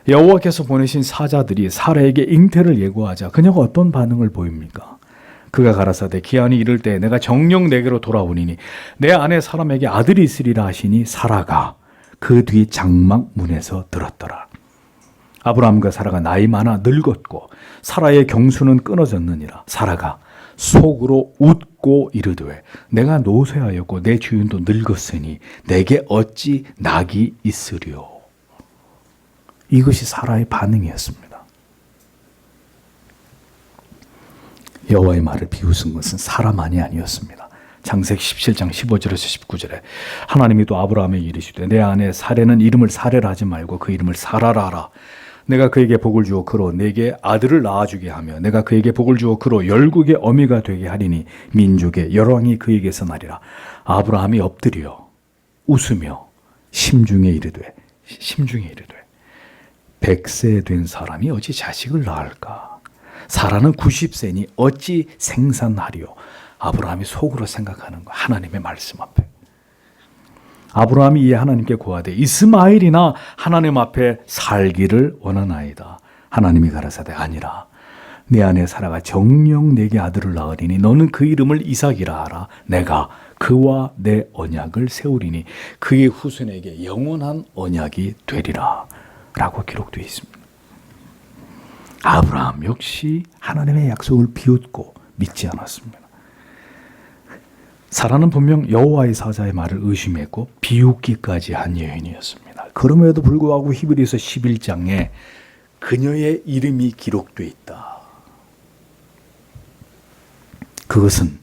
여호와께서 보내신 사자들이 사라에게 잉태를 예고하자 그녀가 어떤 반응을 보입니까? 그가 가라사대 기한이 이를 때 내가 정녕 내게로 돌아오니니 내 아내 사람에게 아들이 있으리라 하시니 사라가 그 뒤 장막 문에서 들었더라. 아브라함과 사라가 나이 많아 늙었고 사라의 경수는 끊어졌느니라. 사라가 속으로 웃고 이르되 내가 노쇠하였고 내 주인도 늙었으니 내게 어찌 낙이 있으리요. 이것이 사라의 반응이었습니다. 여호와의 말을 비웃은 것은 사라만이 아니었습니다. 창세기 17장 15절에서 19절에 하나님이 또 아브라함에게 이르시되 내 아내 사레는 이름을 사레라 하지 말고 그 이름을 사라라 하라. 내가 그에게 복을 주어 그로 내게 아들을 낳아주게 하며 내가 그에게 복을 주어 그로 열국의 어미가 되게 하리니 민족의 열왕이 그에게서 나리라. 아브라함이 엎드려 웃으며 심중에 이르되 100세 된 사람이 어찌 자식을 낳을까? 사라는 90세니 어찌 생산하리요? 아브라함이 속으로 생각하는 거, 하나님의 말씀 앞에. 아브라함이 이에 하나님께 고하되 이스마엘이나 하나님 앞에 살기를 원하나이다. 하나님이 가라사대 아니라 내 아내 사라가 정녕 내게 아들을 낳으리니 너는 그 이름을 이삭이라 하라. 내가 그와 내 언약을 세우리니 그의 후손에게 영원한 언약이 되리라 라고 기록되어 있습니다. 아브라함 역시 하나님의 약속을 비웃고 믿지 않았습니다. 사라는 분명 여호와의 사자의 말을 의심했고 비웃기까지 한 여인이었습니다. 그럼에도 불구하고 히브리서 11장에 그녀의 이름이 기록되어 있다. 그것은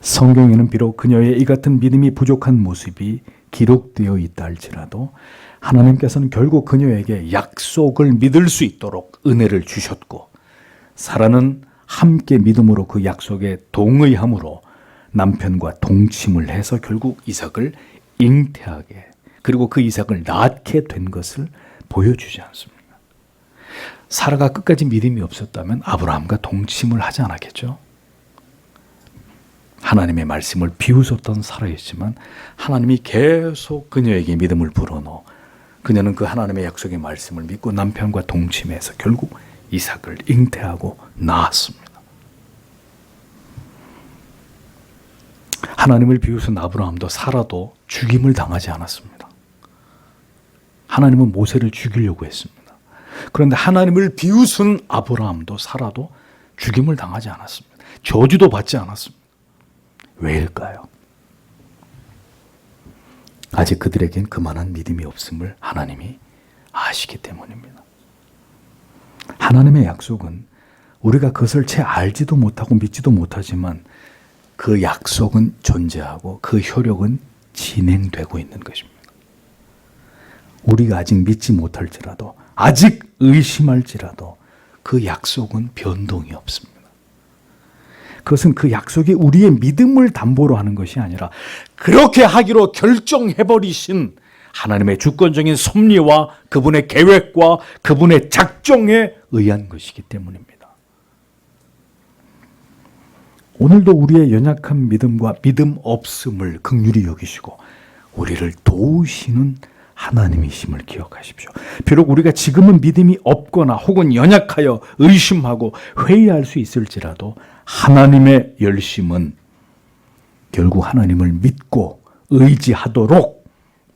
성경에는 비록 그녀의 이 같은 믿음이 부족한 모습이 기록되어 있다 할지라도 하나님께서는 결국 그녀에게 약속을 믿을 수 있도록 은혜를 주셨고 사라는 함께 믿음으로 그 약속에 동의함으로 남편과 동침을 해서 결국 이삭을 잉태하게 그리고 그 이삭을 낳게 된 것을 보여주지 않습니다. 사라가 끝까지 믿음이 없었다면 아브라함과 동침을 하지 않았겠죠. 하나님의 말씀을 비웃었던 사라였지만 하나님이 계속 그녀에게 믿음을 불어넣어 그녀는 그 하나님의 약속의 말씀을 믿고 남편과 동침해서 결국 이삭을 잉태하고 낳았습니다. 하나님을 비웃은 아브라함도 사라도 죽임을 당하지 않았습니다. 하나님은 모세를 죽이려고 했습니다. 그런데 하나님을 비웃은 아브라함도 사라도 죽임을 당하지 않았습니다. 저주도 받지 않았습니다. 왜일까요? 아직 그들에겐 그만한 믿음이 없음을 하나님이 아시기 때문입니다. 하나님의 약속은 우리가 그것을 채 알지도 못하고 믿지도 못하지만 그 약속은 존재하고 그 효력은 진행되고 있는 것입니다. 우리가 아직 믿지 못할지라도 아직 의심할지라도 그 약속은 변동이 없습니다. 그것은 그 약속이 우리의 믿음을 담보로 하는 것이 아니라 그렇게 하기로 결정해버리신 하나님의 주권적인 섭리와 그분의 계획과 그분의 작정에 의한 것이기 때문입니다. 오늘도 우리의 연약한 믿음과 믿음 없음을 긍휼히 여기시고 우리를 도우시는 하나님이심을 기억하십시오. 비록 우리가 지금은 믿음이 없거나 혹은 연약하여 의심하고 회의할 수 있을지라도 하나님의 열심은 결국 하나님을 믿고 의지하도록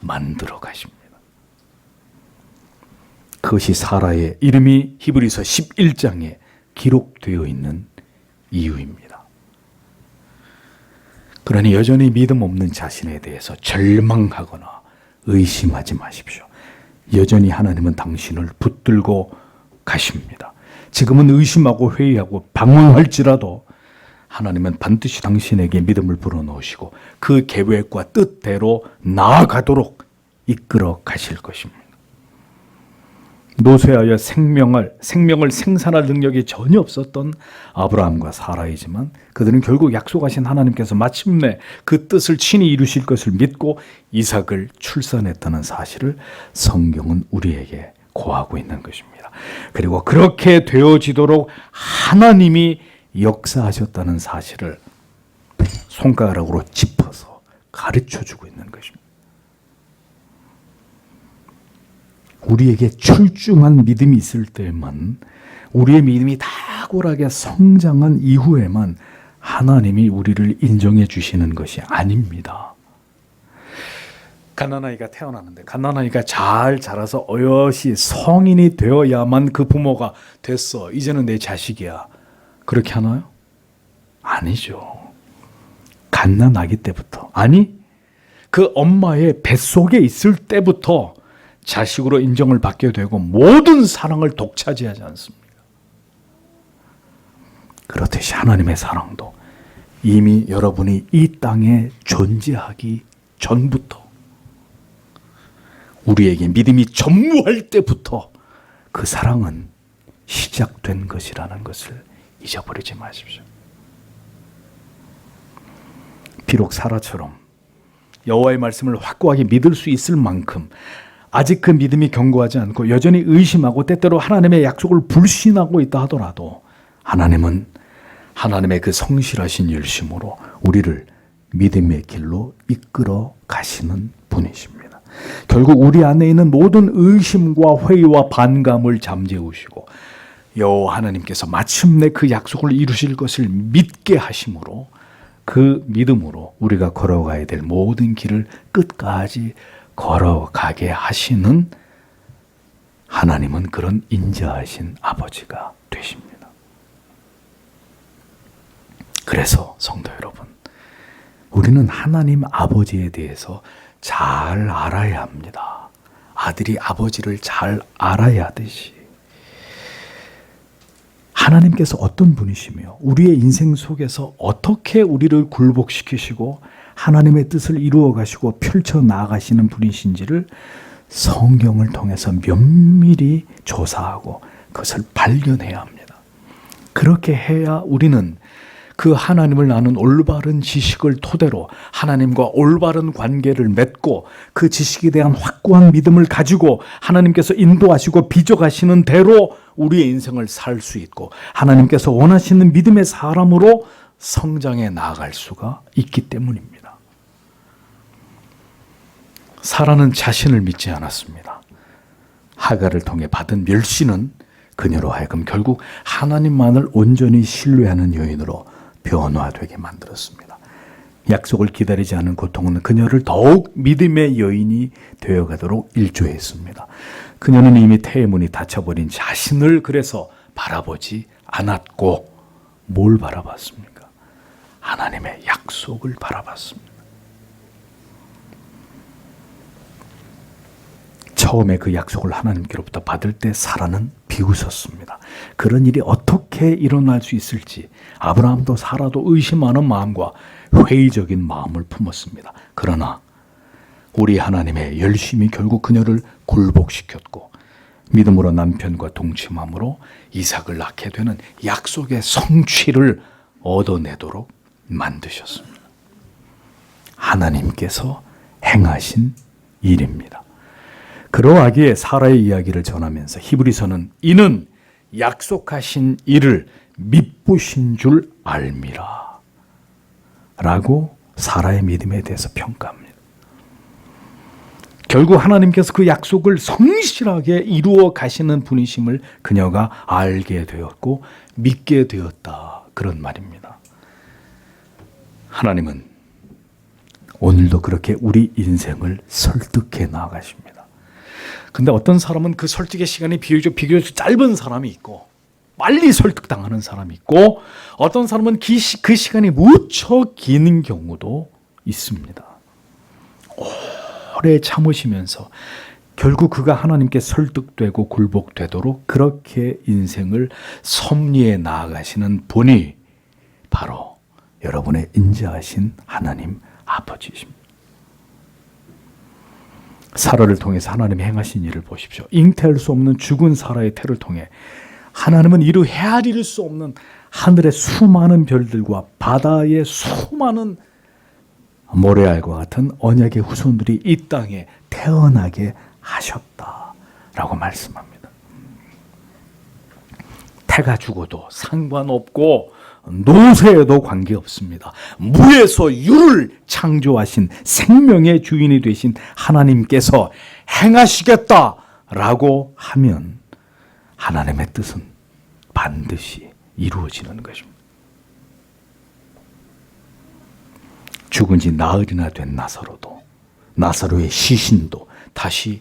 만들어 가십니다. 그것이 사라의 이름이 히브리서 11장에 기록되어 있는 이유입니다. 그러니 여전히 믿음 없는 자신에 대해서 절망하거나 의심하지 마십시오. 여전히 하나님은 당신을 붙들고 가십니다. 지금은 의심하고 회의하고 방황할지라도 하나님은 반드시 당신에게 믿음을 불어넣으시고 그 계획과 뜻대로 나아가도록 이끌어 가실 것입니다. 노쇠하여 생명을 생산할 능력이 전혀 없었던 아브라함과 사라이지만 그들은 결국 약속하신 하나님께서 마침내 그 뜻을 친히 이루실 것을 믿고 이삭을 출산했다는 사실을 성경은 우리에게 고하고 있는 것입니다. 그리고 그렇게 되어지도록 하나님이 역사하셨다는 사실을 손가락으로 짚어서 가르쳐주고 있는 것입니다. 우리에게 출중한 믿음이 있을 때만, 우리의 믿음이 탁월하게 성장한 이후에만 하나님이 우리를 인정해 주시는 것이 아닙니다. 갓난아이가 태어나는데 갓난아이가 잘 자라서 어여시 성인이 되어야만 그 부모가 됐어, 이제는 내 자식이야, 그렇게 하나요? 아니죠. 갓난아기 때부터, 아니 그 엄마의 뱃속에 있을 때부터 자식으로 인정을 받게 되고 모든 사랑을 독차지하지 않습니까? 그렇듯이 하나님의 사랑도 이미 여러분이 이 땅에 존재하기 전부터, 우리에게 믿음이 전무할 때부터 그 사랑은 시작된 것이라는 것을 잊어버리지 마십시오. 비록 사라처럼 여호와의 말씀을 확고하게 믿을 수 있을 만큼 아직 그 믿음이 견고하지 않고 여전히 의심하고 때때로 하나님의 약속을 불신하고 있다 하더라도 하나님은 하나님의 그 성실하신 열심으로 우리를 믿음의 길로 이끌어 가시는 분이십니다. 결국 우리 안에 있는 모든 의심과 회의와 반감을 잠재우시고 여호와 하나님께서 마침내 그 약속을 이루실 것을 믿게 하심으로 그 믿음으로 우리가 걸어가야 될 모든 길을 끝까지 걸어가게 하시는 하나님은 그런 인자하신 아버지가 되십니다. 그래서 성도 여러분, 우리는 하나님 아버지에 대해서 잘 알아야 합니다. 아들이 아버지를 잘 알아야 하듯이 하나님께서 어떤 분이시며 우리의 인생 속에서 어떻게 우리를 굴복시키시고 하나님의 뜻을 이루어 가시고 펼쳐 나가시는 분이신지를 성경을 통해서 면밀히 조사하고 그것을 발견해야 합니다. 그렇게 해야 우리는 그 하나님을 아는 올바른 지식을 토대로 하나님과 올바른 관계를 맺고 그 지식에 대한 확고한 믿음을 가지고 하나님께서 인도하시고 빚어가시는 대로 우리의 인생을 살 수 있고 하나님께서 원하시는 믿음의 사람으로 성장해 나아갈 수가 있기 때문입니다. 사라는 자신을 믿지 않았습니다. 하갈을 통해 받은 멸시는 그녀로 하여금 결국 하나님만을 온전히 신뢰하는 여인으로 변화되게 만들었습니다. 약속을 기다리지 않은 고통은 그녀를 더욱 믿음의 여인이 되어가도록 일조했습니다. 그녀는 이미 태의 문이 닫혀버린 자신을 그래서 바라보지 않았고 뭘 바라봤습니까? 하나님의 약속을 바라봤습니다. 처음에 그 약속을 하나님께로부터 받을 때 사라는 비웃었습니다. 그런 일이 어떻게 일어날 수 있을지 아브라함도 사라도 의심하는 마음과 회의적인 마음을 품었습니다. 그러나 우리 하나님의 열심이 결국 그녀를 굴복시켰고 믿음으로 남편과 동침함으로 이삭을 낳게 되는 약속의 성취를 얻어내도록 만드셨습니다. 하나님께서 행하신 일입니다. 그러하기에 사라의 이야기를 전하면서 히브리서는 이는 약속하신 일을 미쁘신 줄 알미라 라고 사라의 믿음에 대해서 평가합니다. 결국 하나님께서 그 약속을 성실하게 이루어 가시는 분이심을 그녀가 알게 되었고 믿게 되었다, 그런 말입니다. 하나님은 오늘도 그렇게 우리 인생을 설득해 나가십니다. 근데 어떤 사람은 그 설득의 시간이 비교적 짧은 사람이 있고 빨리 설득당하는 사람이 있고 어떤 사람은 그 시간이 무척 긴 경우도 있습니다. 오래 참으시면서 결국 그가 하나님께 설득되고 굴복되도록 그렇게 인생을 섭리해 나아가시는 분이 바로 여러분의 인자하신 하나님 아버지십니다. 사라를 통해서 하나님이 행하신 일을 보십시오. 잉태할 수 없는 죽은 사라의 태를 통해 하나님은 이루 헤아릴 수 없는 하늘의 수많은 별들과 바다의 수많은 모래알과 같은 언약의 후손들이 이 땅에 태어나게 하셨다라고 말씀합니다. 태가 죽어도 상관없고 노쇠에도 관계없습니다. 무에서 유를 창조하신 생명의 주인이 되신 하나님께서 행하시겠다라고 하면 하나님의 뜻은 반드시 이루어지는 것입니다. 죽은 지 나흘이나 된 나사로의 시신도 다시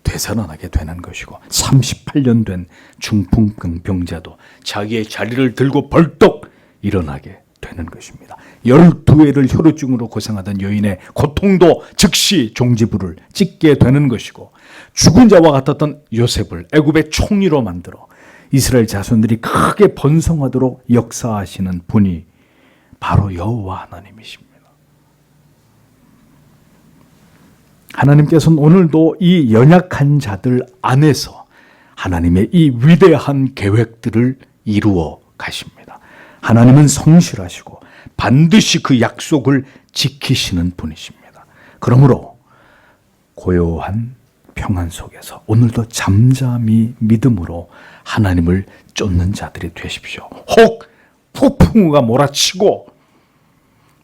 되살아나게 되는 것이고 38년 된 중풍병 병자도 자기의 자리를 들고 벌떡 일어나게 되는 것입니다. 12회를 혈우증으로 고생하던 여인의 고통도 즉시 종지부를 찍게 되는 것이고 죽은 자와 같았던 요셉을 애굽의 총리로 만들어 이스라엘 자손들이 크게 번성하도록 역사하시는 분이 바로 여호와 하나님이십니다. 하나님께서는 오늘도 이 연약한 자들 안에서 하나님의 이 위대한 계획들을 이루어 가십니다. 하나님은 성실하시고 반드시 그 약속을 지키시는 분이십니다. 그러므로 고요한 평안 속에서 오늘도 잠잠히 믿음으로 하나님을 쫓는 자들이 되십시오. 혹 폭풍우가 몰아치고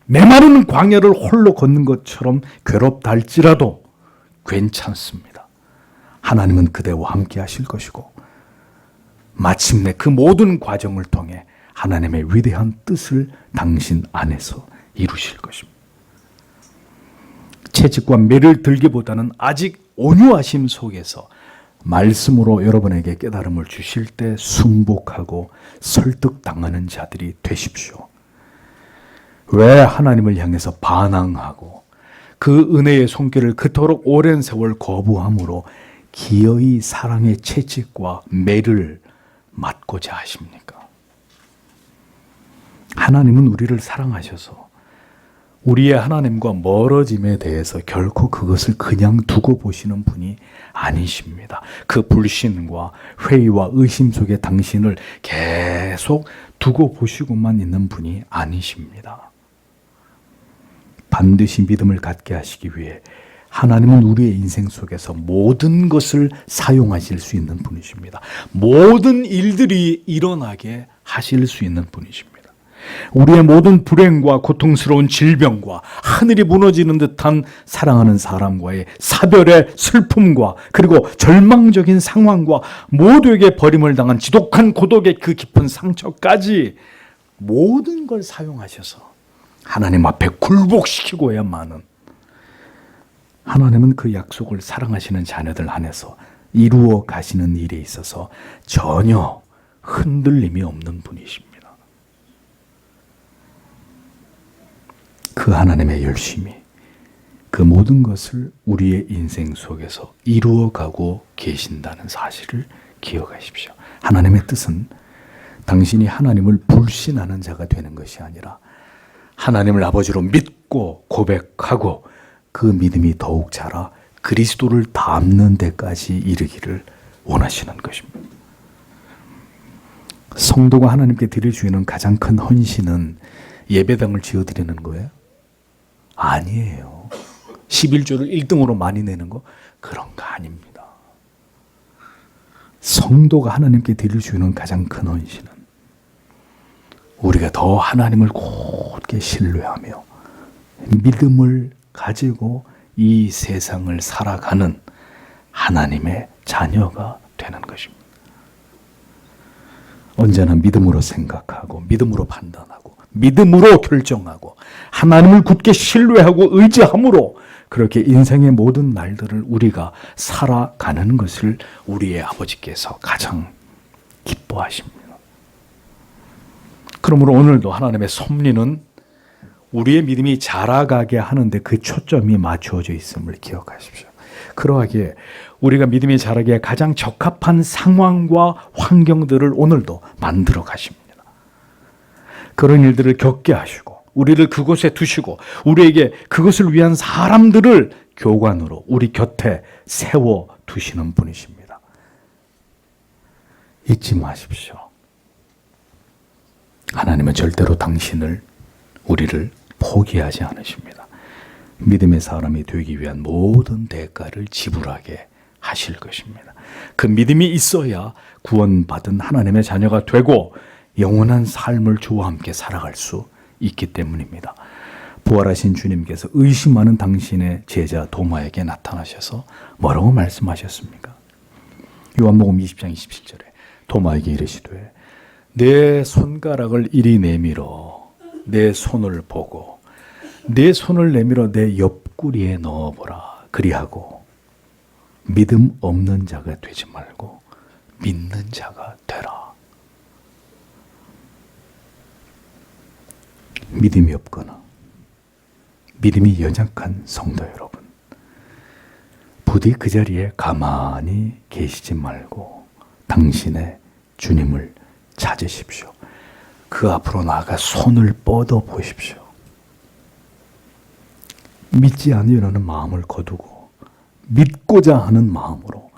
메마른 광야를 홀로 걷는 것처럼 괴롭다 할지라도 괜찮습니다. 하나님은 그대와 함께 하실 것이고 마침내 그 모든 과정을 통해 하나님의 위대한 뜻을 당신 안에서 이루실 것입니다. 채찍과 매를 들기보다는 아직 온유하심 속에서 말씀으로 여러분에게 깨달음을 주실 때 순복하고 설득당하는 자들이 되십시오. 왜 하나님을 향해서 반항하고 그 은혜의 손길을 그토록 오랜 세월 거부함으로 기어이 사랑의 채찍과 매를 맞고자 하십니까? 하나님은 우리를 사랑하셔서 우리의 하나님과 멀어짐에 대해서 결코 그것을 그냥 두고 보시는 분이 아니십니다. 그 불신과 회의와 의심 속에 당신을 계속 두고 보시고만 있는 분이 아니십니다. 반드시 믿음을 갖게 하시기 위해 하나님은 우리의 인생 속에서 모든 것을 사용하실 수 있는 분이십니다. 모든 일들이 일어나게 하실 수 있는 분이십니다. 우리의 모든 불행과 고통스러운 질병과 하늘이 무너지는 듯한 사랑하는 사람과의 사별의 슬픔과 그리고 절망적인 상황과 모두에게 버림을 당한 지독한 고독의 그 깊은 상처까지 모든 걸 사용하셔서 하나님 앞에 굴복시키고야만은 하나님은 그 약속을 사랑하시는 자녀들 안에서 이루어 가시는 일에 있어서 전혀 흔들림이 없는 분이십니다. 그 하나님의 열심이 그 모든 것을 우리의 인생 속에서 이루어가고 계신다는 사실을 기억하십시오. 하나님의 뜻은 당신이 하나님을 불신하는 자가 되는 것이 아니라 하나님을 아버지로 믿고 고백하고 그 믿음이 더욱 자라 그리스도를 닮는 데까지 이르기를 원하시는 것입니다. 성도가 하나님께 드릴 수 있는 가장 큰 헌신은 예배당을 지어드리는 거예요? 아니에요. 11조를 1등으로 많이 내는 거 그런 거 아닙니다. 성도가 하나님께 드릴 수 있는 가장 큰 헌신은 우리가 더 하나님을 곧게 신뢰하며 믿음을 가지고 이 세상을 살아가는 하나님의 자녀가 되는 것입니다. 언제나 믿음으로 생각하고 믿음으로 판단하고 믿음으로 결정하고 하나님을 굳게 신뢰하고 의지함으로 그렇게 인생의 모든 날들을 우리가 살아가는 것을 우리의 아버지께서 가장 기뻐하십니다. 그러므로 오늘도 하나님의 섭리는 우리의 믿음이 자라가게 하는데 그 초점이 맞추어져 있음을 기억하십시오. 그러하기에 우리가 믿음이 자라기에 가장 적합한 상황과 환경들을 오늘도 만들어 가십니다. 그런 일들을 겪게 하시고 우리를 그곳에 두시고 우리에게 그것을 위한 사람들을 교관으로 우리 곁에 세워 두시는 분이십니다. 잊지 마십시오. 하나님은 절대로 당신을 우리를 포기하지 않으십니다. 믿음의 사람이 되기 위한 모든 대가를 지불하게 하실 것입니다. 그 믿음이 있어야 구원받은 하나님의 자녀가 되고 영원한 삶을 주와 함께 살아갈 수 있기 때문입니다. 부활하신 주님께서 의심하는 당신의 제자 도마에게 나타나셔서 뭐라고 말씀하셨습니까? 요한복음 20장 27절에 도마에게 이르시되 내 손가락을 이리 내밀어 내 손을 보고 내 손을 내밀어 내 옆구리에 넣어보라. 그리하고 믿음 없는 자가 되지 말고 믿는 자가 되라. 믿음이 없거나 믿음이 연약한 성도 여러분, 부디 그 자리에 가만히 계시지 말고 당신의 주님을 찾으십시오. 그 앞으로 나아가 손을 뻗어 보십시오. 믿지 않으려는 마음을 거두고 믿고자 하는 마음으로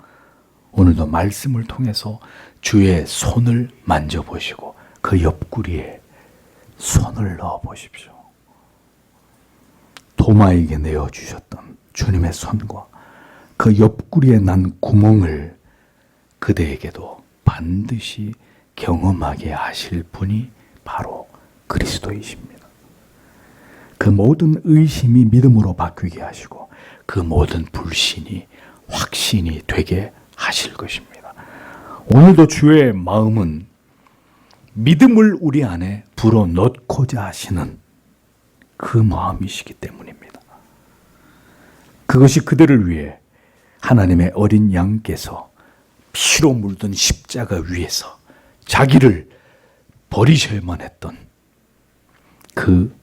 오늘도 말씀을 통해서 주의 손을 만져보시고 그 옆구리에 손을 넣어보십시오. 도마에게 내어주셨던 주님의 손과 그 옆구리에 난 구멍을 그대에게도 반드시 경험하게 하실 분이 바로 그리스도이십니다. 그 모든 의심이 믿음으로 바뀌게 하시고 그 모든 불신이 확신이 되게 하실 것입니다. 오늘도 주의 마음은 믿음을 우리 안에 불어넣고자 하시는 그 마음이시기 때문입니다. 그것이 그들을 위해 하나님의 어린 양께서 피로 물든 십자가 위에서 자기를 버리셔야만 했던 그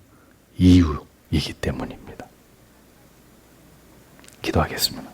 이유이기 때문입니다. 기도하겠습니다.